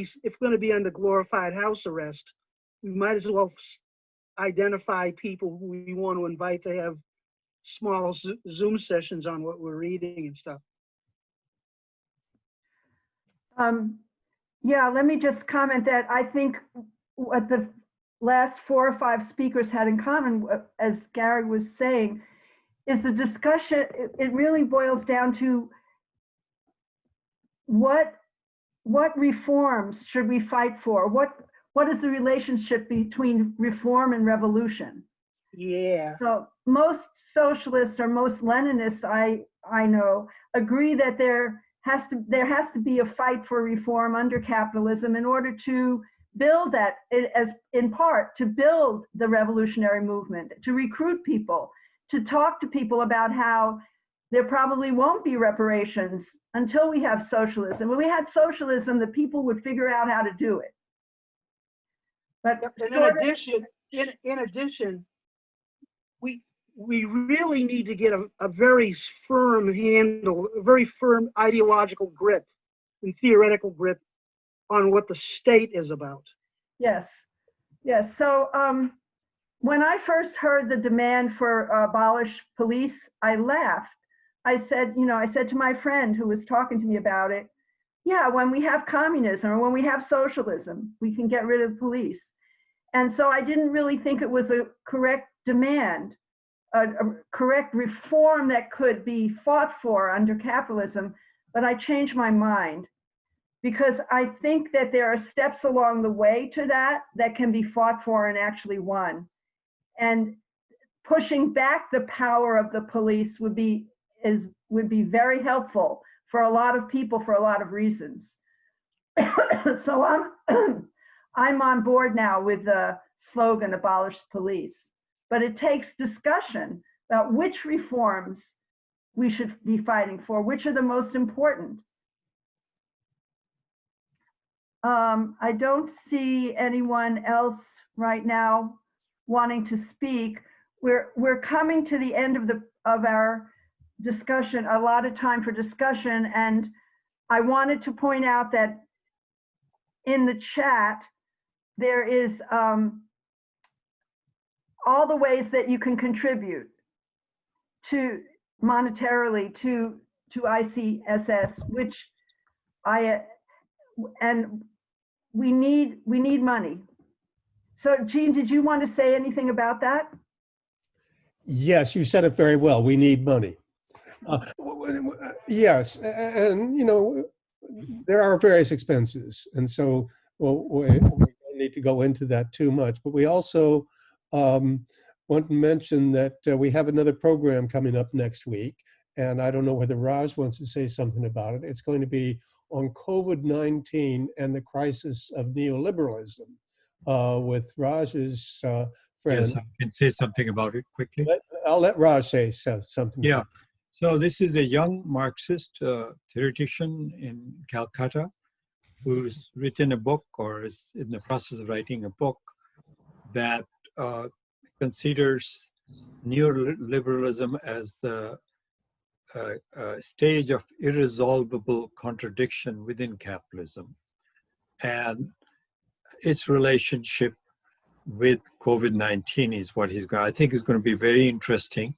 to be under glorified house arrest, we might as well identify people who we want to invite to have small Zoom sessions on what we're reading and stuff. Yeah, let me just comment that I think what the last 4 or 5 speakers had in common, as Gary was saying, is the discussion. It really boils down to what reforms should we fight for? What is the relationship between reform and revolution? Yeah. So most socialists or most Leninists I know agree that there has to be a fight for reform under capitalism in order to build that, as in part to build the revolutionary movement, to recruit people, to talk to people about how there probably won't be reparations until we have socialism. When we had socialism, the people would figure out how to do it. But in addition, we really need to get a very firm handle, a very firm ideological grip and theoretical grip on what the state is about. Yes. So when I first heard the demand for abolish police, I laughed. I said to my friend who was talking to me about it, yeah, when we have communism or when we have socialism, we can get rid of police. And so I didn't really think it was a correct demand, a correct reform that could be fought for under capitalism, but I changed my mind because I think that there are steps along the way to that can be fought for and actually won. And pushing back the power of the police would be very helpful for a lot of people for a lot of reasons. So I'm on board now with the slogan abolish police, but it takes discussion about which reforms we should be fighting for, which are the most important. I don't see anyone else right now wanting to speak. We're coming to the end of our discussion, a lot of time for discussion, and I wanted to point out that in the chat there is all the ways that you can contribute to monetarily to ICSS, which and we need money. So Gene, did you want to say anything about that? Yes, you said it very well. We need money. Yes, and you know, there are various expenses, and so we don't need to go into that too much. But we also want to mention that we have another program coming up next week, and I don't know whether Raj wants to say something about it. It's going to be on COVID-19 and the crisis of neoliberalism with Raj's friend. Yes, I can say something about it quickly. I'll let Raj say something. Yeah. So this is a young Marxist theoretician in Calcutta who's written a book or is in the process of writing a book that considers neoliberalism as the stage of irresolvable contradiction within capitalism and its relationship with COVID-19 is what he's going. I think it's going to be very interesting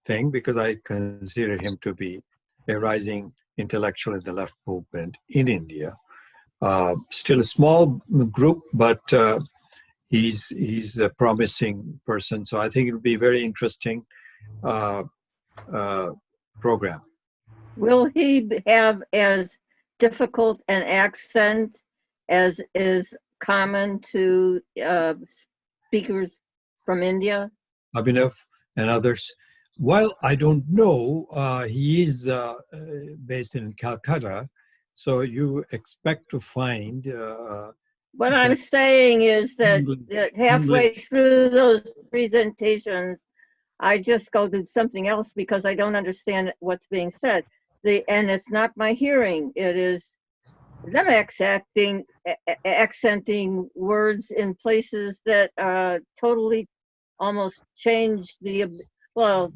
thing because I consider him to be a rising intellectual in the left movement in India. Still a small group, but he's a promising person. So I think it'll be a very interesting program. Will he have as difficult an accent as is common to speakers from India? Abhinav and others. Well, I don't know. He is based in Calcutta, so you expect to find. What I'm saying is that halfway through those presentations, I just go to something else because I don't understand what's being said. And it's not my hearing. It is them accenting words in places that totally almost change to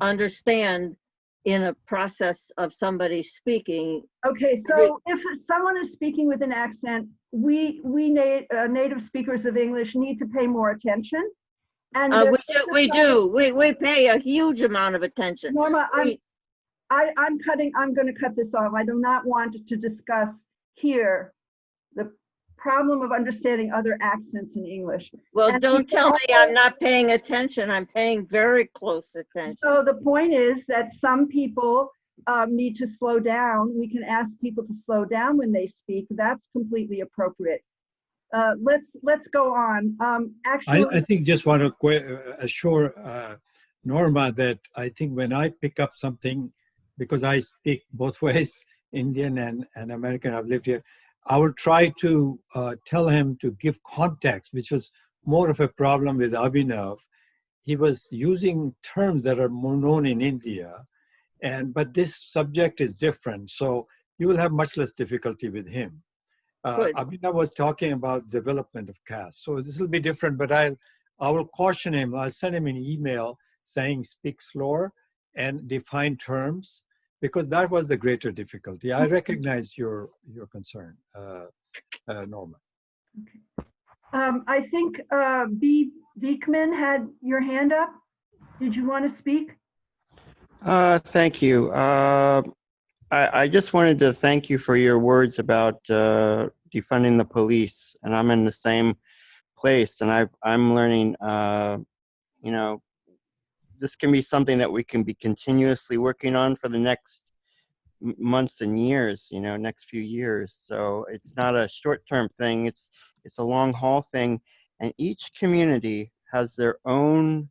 understand in a process of somebody speaking. Okay, so if someone is speaking with an accent, we native speakers of English need to pay more attention. And we do. We pay a huge amount of attention. Norma, I'm going to cut this off. I do not want to discuss here the problem of understanding other accents in English. Well, and don't tell me I'm not paying attention. I'm paying very close attention. So the point is that some people need to slow down. We can ask people to slow down when they speak. That's completely appropriate. Let's go on. Actually, I think just want to assure Norma that I think when I pick up something, because I speak both ways, Indian and American, I've lived here, I will try to tell him to give context, which was more of a problem with Abhinav. He was using terms that are more known in India, but this subject is different, so you will have much less difficulty with him. Abhinav was talking about development of caste, so this will be different, but I will caution him. I'll send him an email saying speak slower and define terms, because that was the greater difficulty. I recognize your concern, Norma. Okay. I think Beekman had your hand up. Did you want to speak? Thank you. I just wanted to thank you for your words about defunding the police, and I'm in the same place, and I'm learning, you know, this can be something that we can be continuously working on for the next months and years, you know, next few years. So it's not a short-term thing, it's a long haul thing, and each community has their own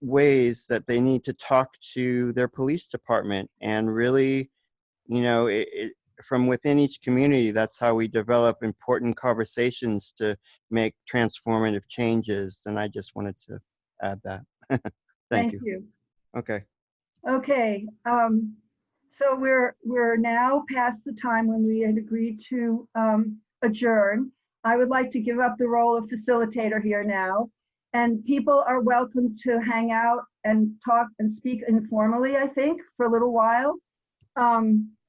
ways that they need to talk to their police department, and really, you know, from within each community, that's how we develop important conversations to make transformative changes. And I just wanted to add that. Thank you. Okay. Okay. So we're now past the time when we had agreed to adjourn. I would like to give up the role of facilitator here now, and people are welcome to hang out and talk and speak informally, I think, for a little while.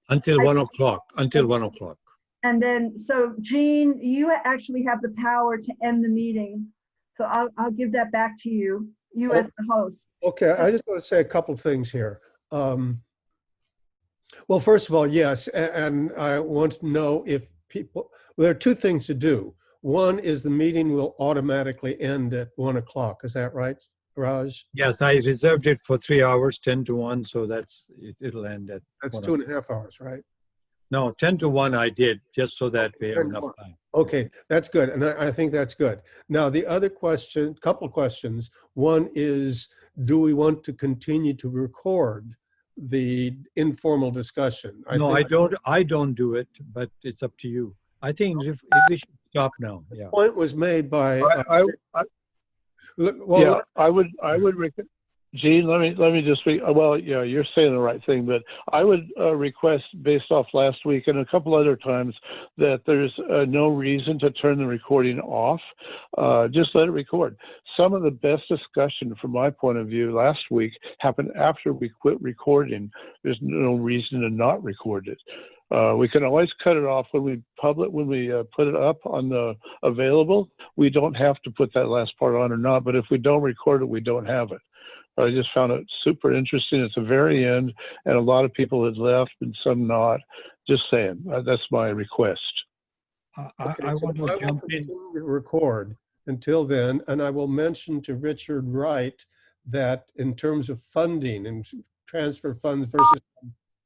Until 1 o'clock. Until 1 o'clock. And then, so Gene, you actually have the power to end the meeting. So I'll give that back to you, as the host. Okay, I just want to say a couple of things here. Well, first of all, yes, and I want to know if people, there are two things to do. One is the meeting will automatically end at 1 o'clock. Is that right, Raj? Yes, I reserved it for 3 hours, 10 to 1, so it'll end at. That's 2.5 hours, right? No, 10 to 1 I did, just so that we have enough time. Okay, that's good. And I think that's good. Now, the other question, couple questions. One is, do we want to continue to record the informal discussion? No, I don't do it, but it's up to you. I think if we should stop now. Yeah. The point was made by. I would recommend. Gene, let me just speak. Well, yeah, you're saying the right thing, but I would request, based off last week and a couple other times, that there's no reason to turn the recording off. Just let it record. Some of the best discussion, from my point of view, last week happened after we quit recording. There's no reason to not record it. We can always cut it off when we put it up on the available. We don't have to put that last part on or not, but if we don't record it, we don't have it. I just found it super interesting at the very end, and a lot of people had left and some not. Just saying, that's my request. I want to jump in. Continue to record until then, and I will mention to Richard Wright that in terms of funding and transfer funds versus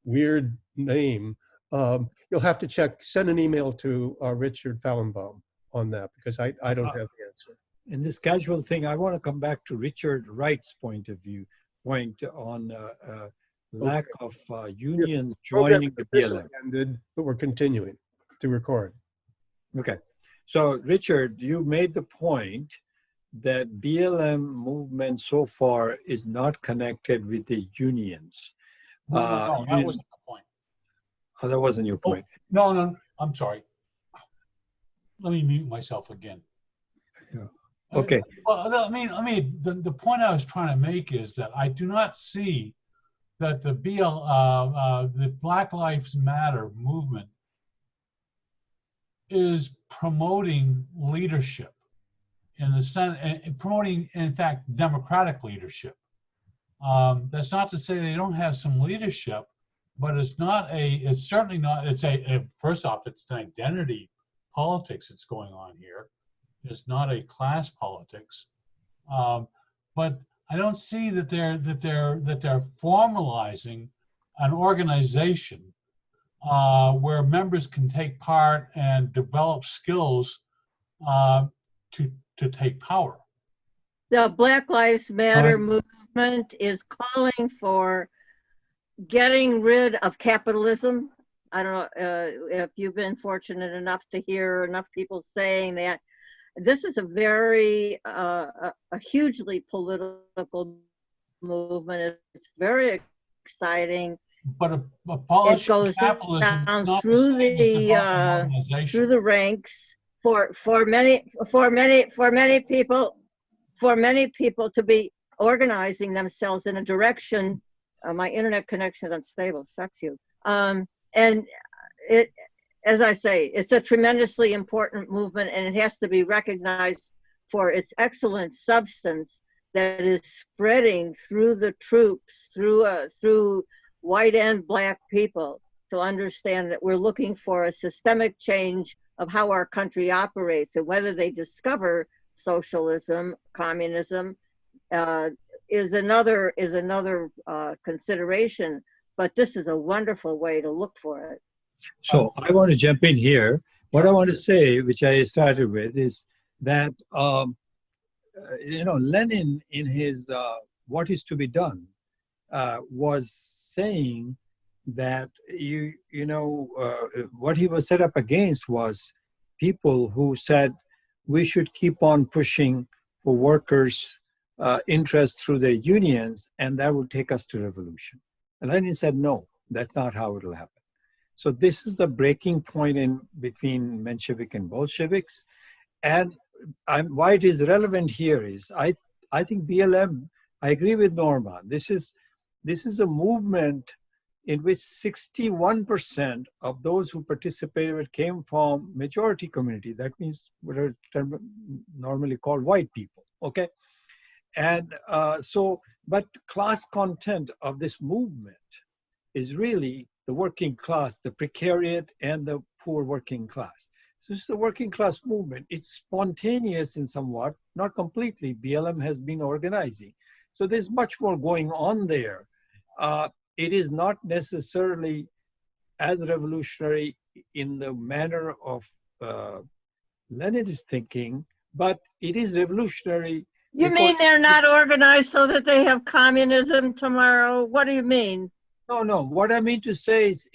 weird name, you'll have to send an email to Richard Fallenbaum on that, because I don't have the answer. In this casual thing, I want to come back to Richard Wright's point on lack of unions joining the BLM. Ended, but we're continuing to record. Okay. So, Richard, you made the point that BLM movement so far is not connected with the unions. No, that wasn't the point. Oh, that wasn't your point. No, I'm sorry. Let me mute myself again. Yeah. Okay. Well, the point I was trying to make is that I do not see that the Black Lives Matter movement is promoting leadership in the sense, and promoting, in fact, democratic leadership. That's not to say they don't have some leadership, but it's certainly not, first off, it's an identity politics that's going on here. It's not a class politics, but I don't see that they're formalizing an organization where members can take part and develop skills to take power. The Black Lives Matter movement is calling for getting rid of capitalism. I don't know if you've been fortunate enough to hear enough people saying that. This is a very, a hugely political movement. It's very exciting. But it goes down through the ranks for many people to be organizing themselves in a direction. My internet connection is unstable. Sucks you. And it. As I say, it's a tremendously important movement, and it has to be recognized for its excellent substance that is spreading through the troops, through white and Black people, to understand that we're looking for a systemic change of how our country operates, and whether they discover socialism, communism, is another consideration. But this is a wonderful way to look for it. So I want to jump in here. What I want to say, which I started with, is that Lenin, in his "What Is to Be Done," was saying that what he was set up against was people who said we should keep on pushing for workers' interest through their unions, and that will take us to revolution. And Lenin said, no, that's not how it will happen. So this is the breaking point between Menshevik and Bolsheviks. And why it is relevant here is I think BLM, I agree with Norma, this is a movement in which 61% of those who participated came from majority community. That means what are normally called white people, okay? And but class content of this movement is really the working class, the precariat and the poor working class. So this is the working class movement. It's spontaneous in somewhat, not completely. BLM has been organizing. So there's much more going on there. It is not necessarily as revolutionary in the manner of Leninist thinking, but it is revolutionary. You mean they're not organized so that they have communism tomorrow? What do you mean? No. What I mean to say is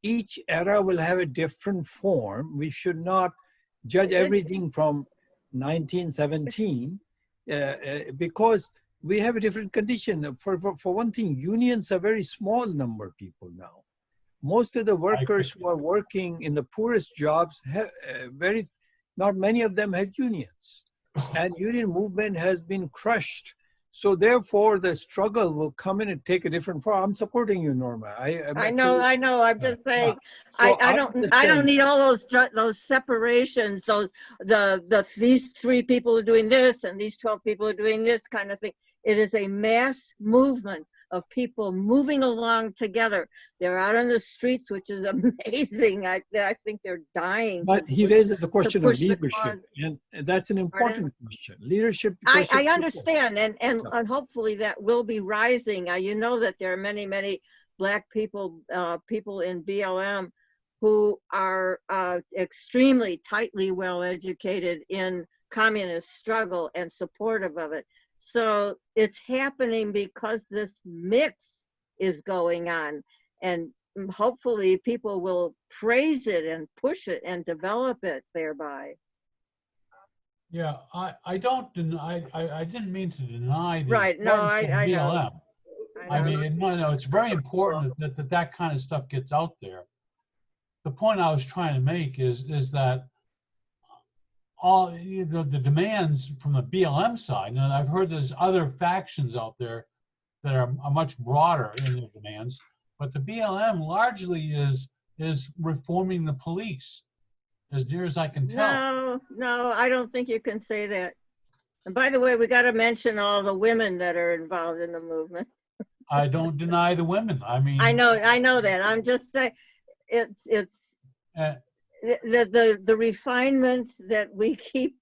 each era will have a different form. We should not judge everything from 1917 because we have a different condition. For one thing, unions are very small number of people now. Most of the workers who are working in the poorest jobs have not many of them have unions, and union movement has been crushed. So therefore, the struggle will come in and take a different form. I'm supporting you, Norma. I know. I'm just saying. I don't need all those separations. These 3 people are doing this, and these 12 people are doing this kind of thing. It is a mass movement of people moving along together. They're out on the streets, which is amazing. I think they're dying. But he raises the question of leadership, and that's an important question. Leadership. I understand, and hopefully that will be rising. You know that there are many Black people, people in BLM who are extremely tightly well educated in communist struggle and supportive of it. So it's happening because this mix is going on, and hopefully people will praise it and push it and develop it thereby. Yeah, I don't deny. I didn't mean to deny the right. No, I BLM. know. I mean, no. It's very important that kind of stuff gets out there. The point I was trying to make is that all the demands from the BLM side, and I've heard there's other factions out there that are much broader in their demands, but the BLM largely is reforming the police, as near as I can tell. No, I don't think you can say that. And by the way, we got to mention all the women that are involved in the movement. I don't deny the women. I mean, I know that. I'm just saying, it's the refinement that we keep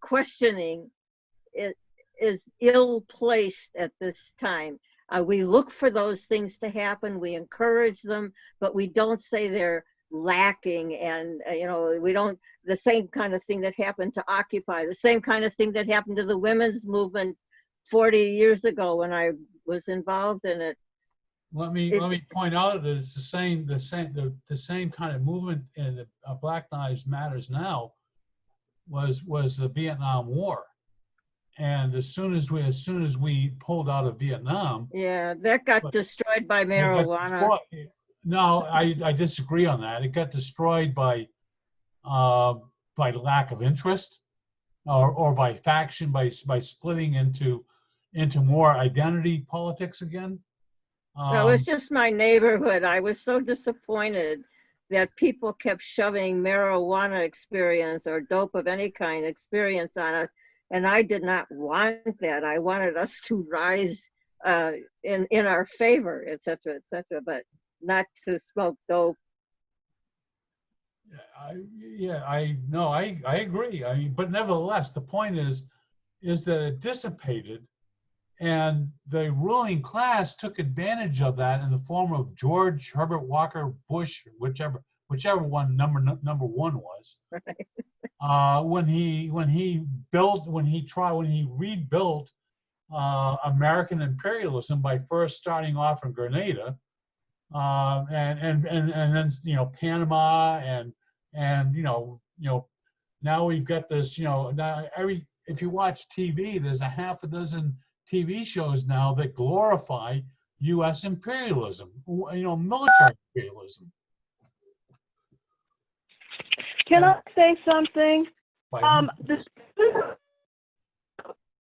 questioning is ill-placed at this time. We look for those things to happen, we encourage them, but we don't say they're lacking, and we don't, the same kind of thing that happened to Occupy, the same kind of thing that happened to the women's movement 40 years ago when I was involved in it. Let me point out that it's the same kind of movement in the Black Lives Matters now was the Vietnam War, and as soon as we pulled out of Vietnam, yeah, that got destroyed by marijuana. No, I disagree on that. It got destroyed by lack of interest, or by faction, by splitting into more identity politics again. No, it's just my neighborhood. I was so disappointed that people kept shoving marijuana experience or dope of any kind experience on us, and I did not want that. I wanted us to rise in our favor, et cetera, but not to smoke dope. I agree. I mean, but nevertheless, the point is that it dissipated, and the ruling class took advantage of that in the form of George Herbert Walker Bush, whichever one number one was. Right. When he rebuilt American imperialism by first starting off in Grenada, and then Panama, and now we've got this, now if you watch TV, there's a half a dozen TV shows now that glorify U.S. imperialism, military imperialism. Can I say something?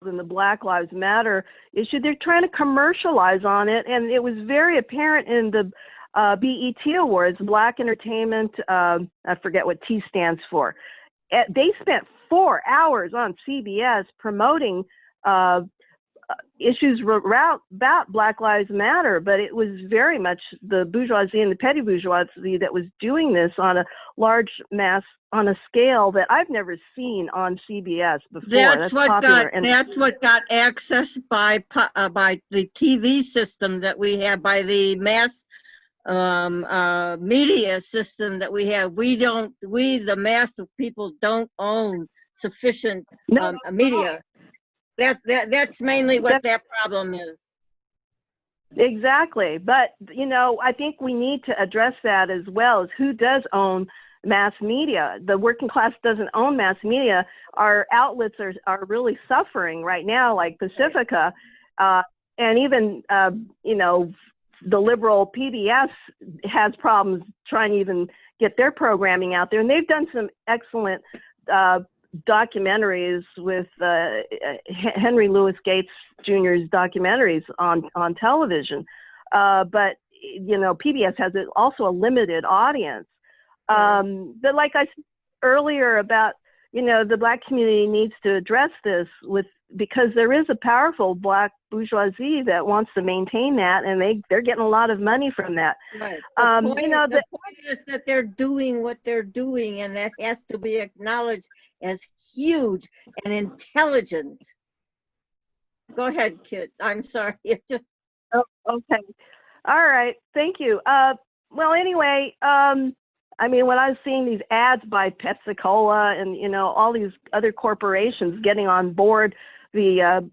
In the Black Lives Matter issue, they're trying to commercialize on it, and it was very apparent in the BET Awards, Black Entertainment, I forget what T stands for. They spent 4 hours on CBS promoting issues were about Black Lives Matter, but it was very much the bourgeoisie and the petty bourgeoisie that was doing this on a large mass, on a scale that I've never seen on CBS before. That's what popular. got accessed by the TV system that we have, by the mass media system that we have. We, the mass of people, don't own sufficient media. That's mainly what that problem is. Exactly. But, I think we need to address that as well, as who does own mass media. The working class doesn't own mass media. Our outlets are really suffering right now, like Pacifica, and even, the liberal PBS has problems trying to even get their programming out there. And they've done some excellent documentaries with Henry Louis Gates Jr.'s documentaries on television. But, PBS has also a limited audience. But like I said earlier about, the Black community needs to address this because there is a powerful Black bourgeoisie that wants to maintain that, and they're getting a lot of money from that. Right. The point is that they're doing what they're doing, and that has to be acknowledged as huge and intelligent. Go ahead, Kit. I'm sorry. It just. Oh, okay. All right. Thank you. Well, anyway, when I was seeing these ads by Pepsi-Cola and, all these other corporations getting on board the,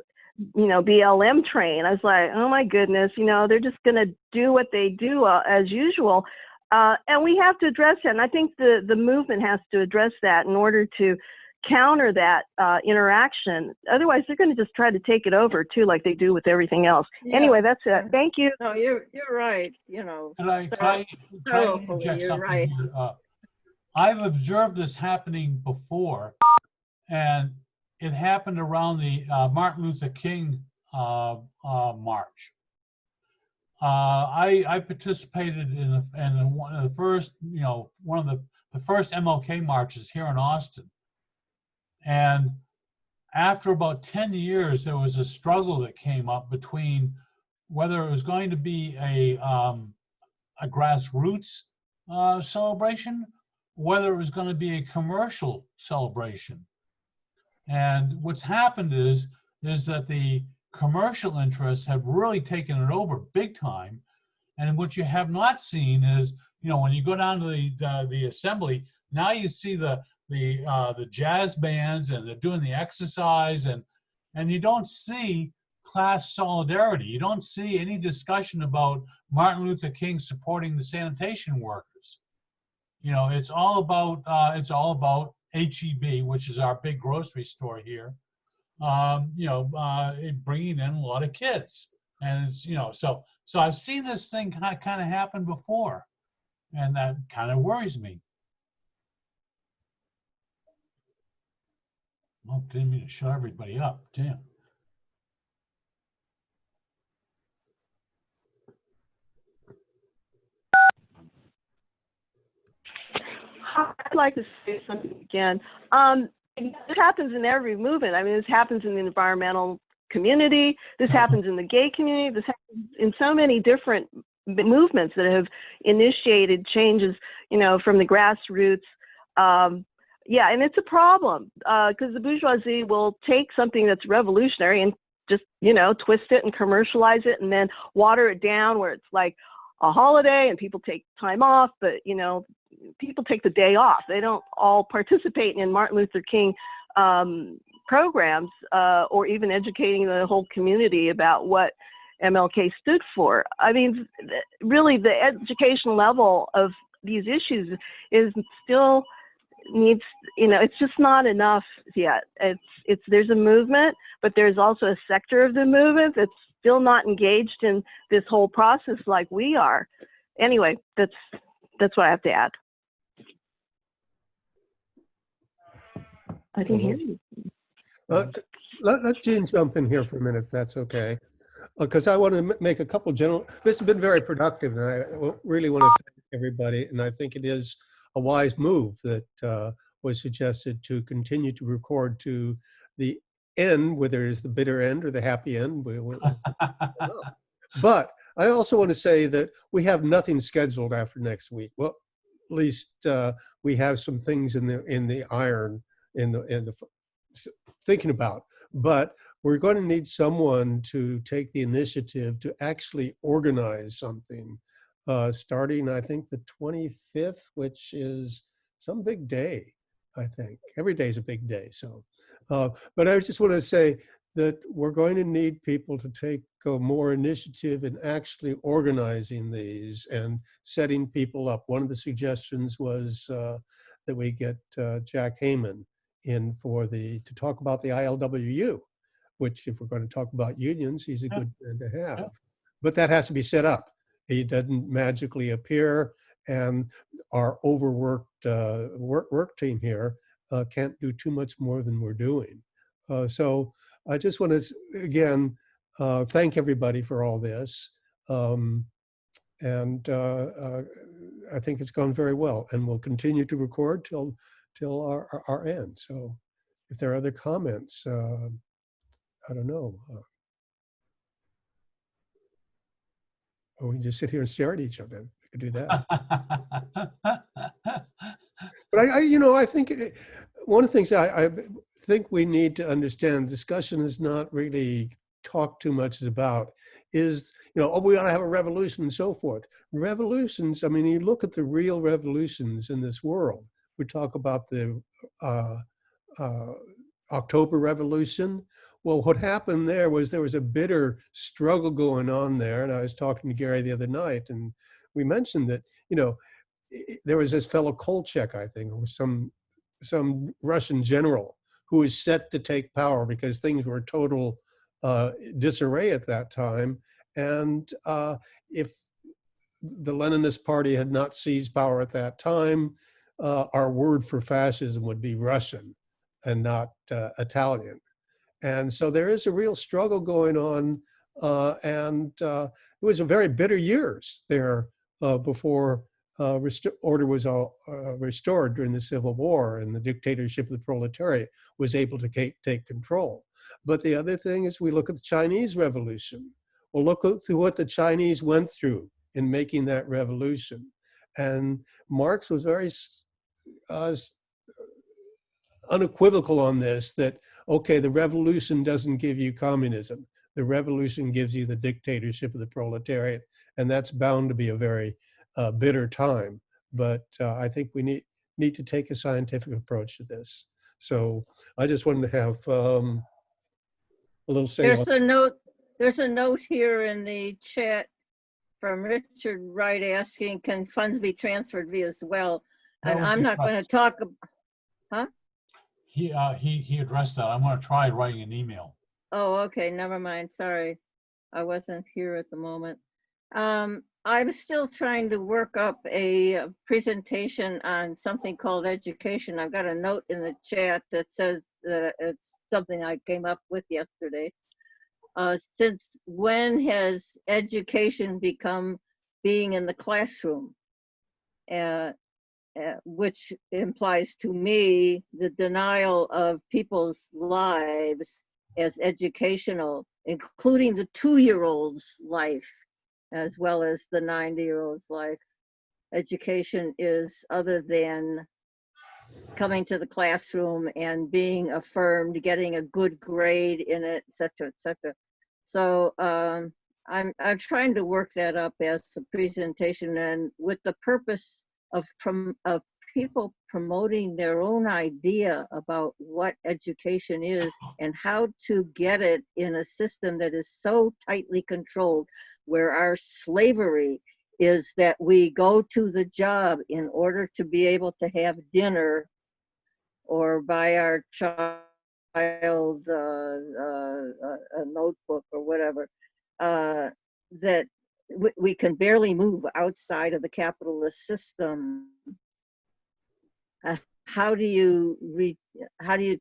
BLM train, I was like, oh my goodness, they're just going to do what they do as usual. And we have to address that. And I think the movement has to address that in order to counter that interaction. Otherwise, they're going to just try to take it over too, like they do with everything else. Yeah. Anyway, that's it. Thank you. No, you're right. And I try to interject something right. here. I've observed this happening before, and it happened around the Martin Luther King march. I participated in one of the first, the first MLK marches here in Austin. And after about 10 years, there was a struggle that came up between whether it was going to be a grassroots celebration, whether it was going to be a commercial celebration. And what's happened is that the commercial interests have really taken it over big time. And what you have not seen is, when you go down to the assembly, now you see the jazz bands, and they're doing the exercise, and you don't see class solidarity. You don't see any discussion about Martin Luther King supporting the sanitation workers. It's all about HEB, which is our big grocery store here. Bringing in a lot of kids, and it's so I've seen this thing kind of happen before, and that kind of worries me. Oh, didn't mean to shut everybody up. Damn. I'd like to say something again. This happens in every movement. This happens in the environmental community. This happens in the gay community. This happens in so many different movements that have initiated changes, from the grassroots. Yeah, and it's a problem because the bourgeoisie will take something that's revolutionary and just, twist it and commercialize it and then water it down where it's like a holiday and people take time off, but, people take the day off. They don't all participate in Martin Luther King programs or even educating the whole community about what MLK stood for. Really, the educational level of these issues is still needs, it's just not enough yet. There's a movement, but there's also a sector of the movement that's still not engaged in this whole process like we are. Anyway, that's what I have to add. I didn't hear you. Let Gene jump in here for a minute, if that's okay. Because I want to make a couple general, this has been very productive, and I really want to thank everybody, and I think it is a wise move that was suggested to continue to record to the end, whether it's the bitter end or the happy end. But I also want to say that we have nothing scheduled after next week. Well, at least we have some things in the iron in the thinking about. But we're going to need someone to take the initiative to actually organize something, starting I think the 25th, which is some big day. I think every day is a big day. So, but I just want to say that we're going to need people to take more initiative in actually organizing these and setting people up. One of the suggestions was that we get Jack Heyman in to talk about the ILWU, which if we're going to talk about unions, he's a good man to have. But that has to be set up. He doesn't magically appear, and our overworked work team here can't do too much more than we're doing. So I just want to, again, thank everybody for all this. And I think it's gone very well, and we'll continue to record till our end. So if there are other comments, I don't know. Or we can just sit here and stare at each other. We could do that. But I think one of the things I think we need to understand, discussion is not really talked too much about, is, oh, we ought to have a revolution and so forth. Revolutions, I mean, you look at the real revolutions in this world. We talk about the October Revolution. Well, what happened there was a bitter struggle going on there. And I was talking to Gary the other night, and we mentioned that, there was this fellow Kolchak, I think, or some Russian general who was set to take power because things were total disarray at that time. And if the Leninist party had not seized power at that time, our word for fascism would be Russian and not Italian. And so there is a real struggle going on, and it was a very bitter years there before order was restored during the Civil War, and the dictatorship of the proletariat was able to take control. But the other thing is, we look at the Chinese Revolution. Well, look through what the Chinese went through in making that revolution. And Marx was very unequivocal on this, that, okay, the revolution doesn't give you communism. The revolution gives you the dictatorship of the proletariat, and that's bound to be a very bitter time. But I think we need to take a scientific approach to this. So I just wanted to have a little say. There's a note here in the chat from Richard Wright asking, can funds be transferred via as well? And I'm not going to talk, huh? He addressed that. I'm going to try writing an email. Oh, okay, never mind. Sorry, I wasn't here at the moment. I'm still trying to work up a presentation on something called education. I've got a note in the chat that says that it's something I came up with yesterday. Since when has education become being in the classroom? Which implies to me the denial of people's lives as educational, including the 2-year-old's life, as well as the 90-year-old's life. Education is other than coming to the classroom and being affirmed, getting a good grade in it, et cetera, et cetera. So I'm trying to work that up as a presentation, and with the purpose of people promoting their own idea about what education is and how to get it in a system that is so tightly controlled, where our slavery is that we go to the job in order to be able to have dinner or buy our child a notebook or whatever, that we can barely move outside of the capitalist system. How do you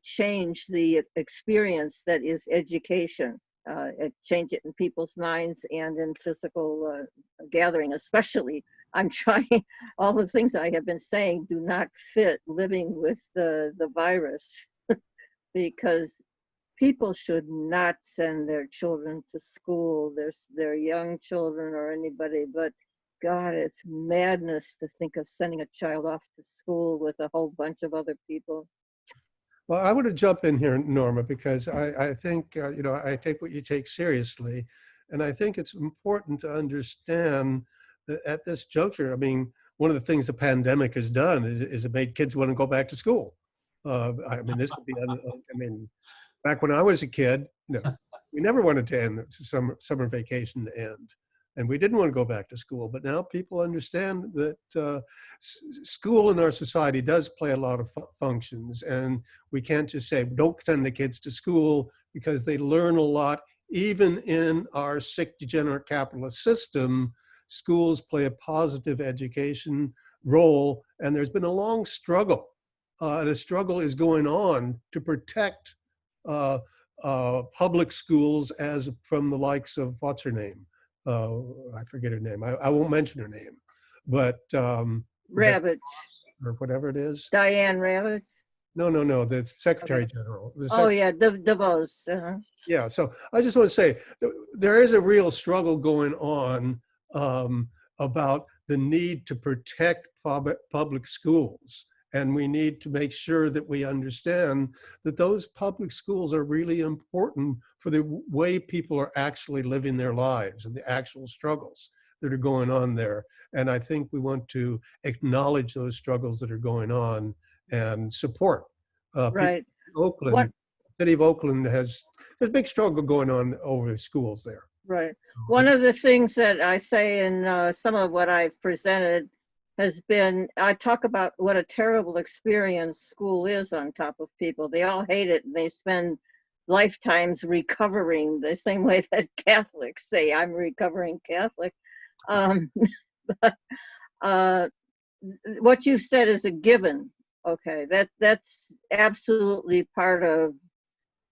change the experience that is education? Change it in people's minds and in physical gathering, especially. I'm trying, all the things I have been saying do not fit living with the virus because people should not send their children to school, their young children or anybody, but God, it's madness to think of sending a child off to school with a whole bunch of other people. Well, I want to jump in here, Norma, because I think, I take what you take seriously. And I think it's important to understand that at this juncture, I mean, one of the things the pandemic has done is it made kids want to go back to school. I mean, this would be, back when I was a kid, we never wanted to end the summer vacation to end. And we didn't want to go back to school, but now people understand that school in our society does play a lot of functions, and we can't just say, don't send the kids to school, because they learn a lot. Even in our sick, degenerate capitalist system, schools play a positive education role, and there's been a long struggle, and a struggle is going on to protect public schools as from the likes of, what's her name? I forget her name. I won't mention her name, but Ravitch, or whatever it is. Diane Ravitch. No, the Secretary General. Oh yeah, DeVos. Yeah, so I just want to say there is a real struggle going on about the need to protect public schools. And we need to make sure that we understand that those public schools are really important for the way people are actually living their lives and the actual struggles that are going on there. And I think we want to acknowledge those struggles that are going on and support. Right. Oakland, City of Oakland there's a big struggle going on over schools there. Right. One of the things that I say in some of what I've presented has been, I talk about what a terrible experience school is on top of people. They all hate it, and they spend lifetimes recovering, the same way that Catholics say, I'm recovering Catholic. But what you've said is a given. Okay, that's absolutely part of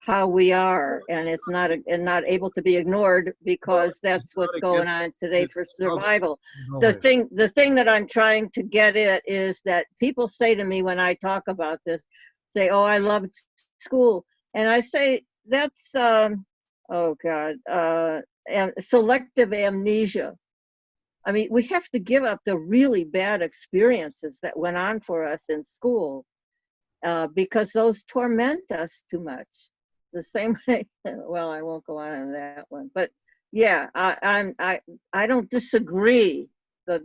how we are, and it's not able to be ignored, because that's what's going on today for survival. The thing that I'm trying to get at is that people say to me when I talk about this, say, "Oh, I loved school," and I say that's selective amnesia. I mean, we have to give up the really bad experiences that went on for us in school because those torment us too much. The same way, well, I won't go on that one, but yeah, I don't disagree. The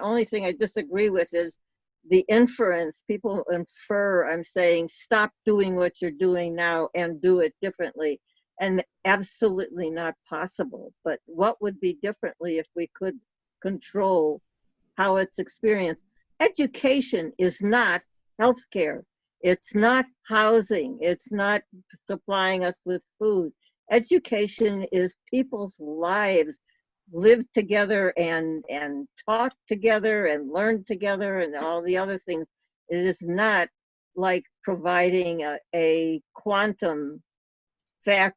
only thing I disagree with is the inference. People infer I'm saying stop doing what you're doing now and do it differently, and absolutely not possible. But what would be differently if we could control how it's experienced? Education is not healthcare. It's not housing. It's not supplying us with food. Education is people's lives lived together and talk together and learn together and all the other things. It is not like providing a quantum factor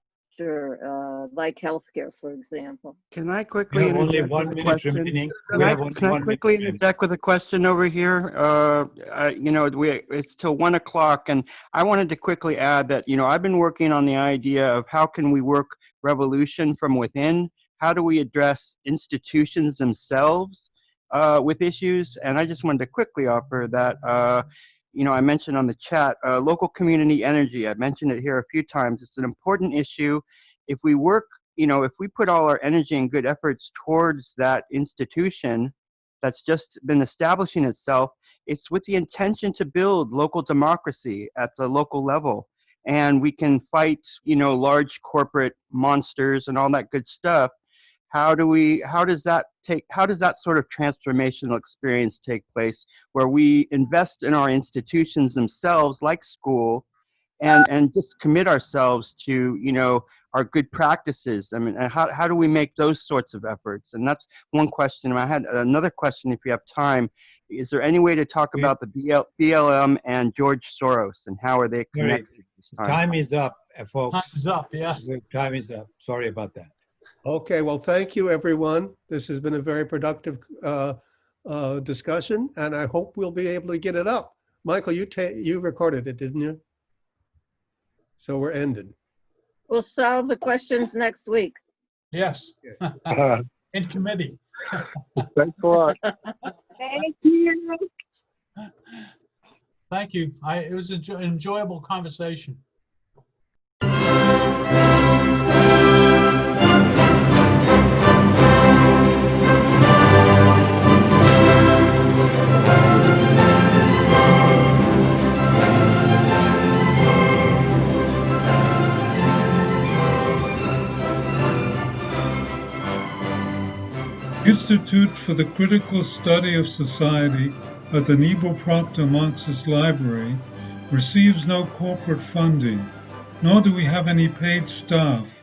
like healthcare, for example. Can I quickly only interject 1 with a minute question? remaining. Can I quickly interject with a question over here? It's till 1 o'clock, and I wanted to quickly add that, I've been working on the idea of how can we work revolution from within? How do we address institutions themselves with issues? And I just wanted to quickly offer that, I mentioned on the chat, local community energy. I mentioned it here a few times. It's an important issue. If we work, if we put all our energy and good efforts towards that institution that's just been establishing itself, it's with the intention to build local democracy at the local level. And we can fight, large corporate monsters and all that good stuff. How does that sort of transformational experience take place, where we invest in our institutions themselves, like school, and just commit ourselves to, our good practices? I mean, how do we make those sorts of efforts? And that's one question. I had another question, if you have time. Is there any way to talk about the BLM and George Soros, and how are they connected this time? Time is up, folks. Time is up, yeah. Time is up. Sorry about that. Okay, well, thank you, everyone. This has been a very productive discussion, and I hope we'll be able to get it up. Michael, you recorded it, didn't you? So we're ended. We'll solve the questions next week. Yes. In committee. Thanks a lot. Thank you. Thank you. It was an enjoyable conversation. Institute for the Critical Study of Society at the Negro Proctor Marxist Library receives no corporate funding, nor do we have any paid staff.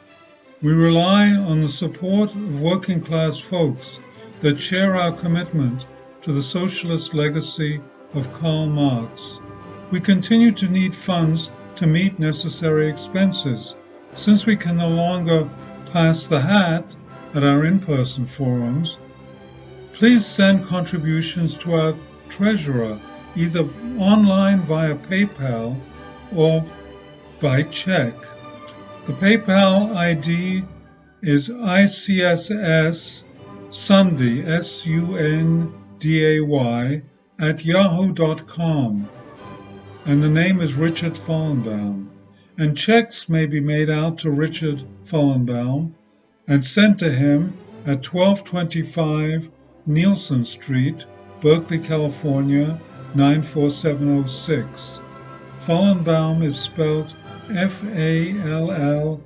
We rely on the support of working class folks that share our commitment to the socialist legacy of Karl Marx. We continue to need funds to meet necessary expenses. Since we can no longer pass the hat at our in-person forums, please send contributions to our treasurer, either online via PayPal or by check. The PayPal ID is ICSS Sunday, SUNDAY, @yahoo.com, and the name is Richard Fallenbaum. And checks may be made out to Richard Fallenbaum and sent to him at 1225 Nielsen Street, Berkeley, California, 94706. Fallenbaum is spelled Fallenbaum.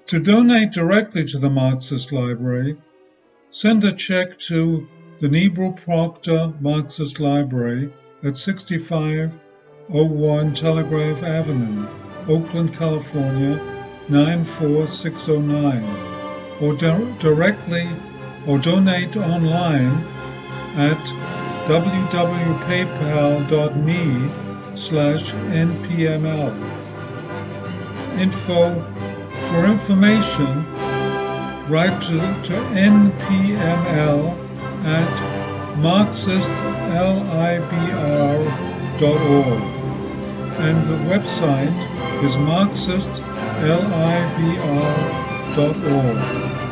To donate directly to the Marxist Library, send a check to the Negro Proctor Marxist Library at 6501 Telegraph Avenue, Oakland, California, 94609, or directly or donate online at www.paypal.me/npml. For information, write to npml at marxistlibr.org, and the website is marxistlibr.org.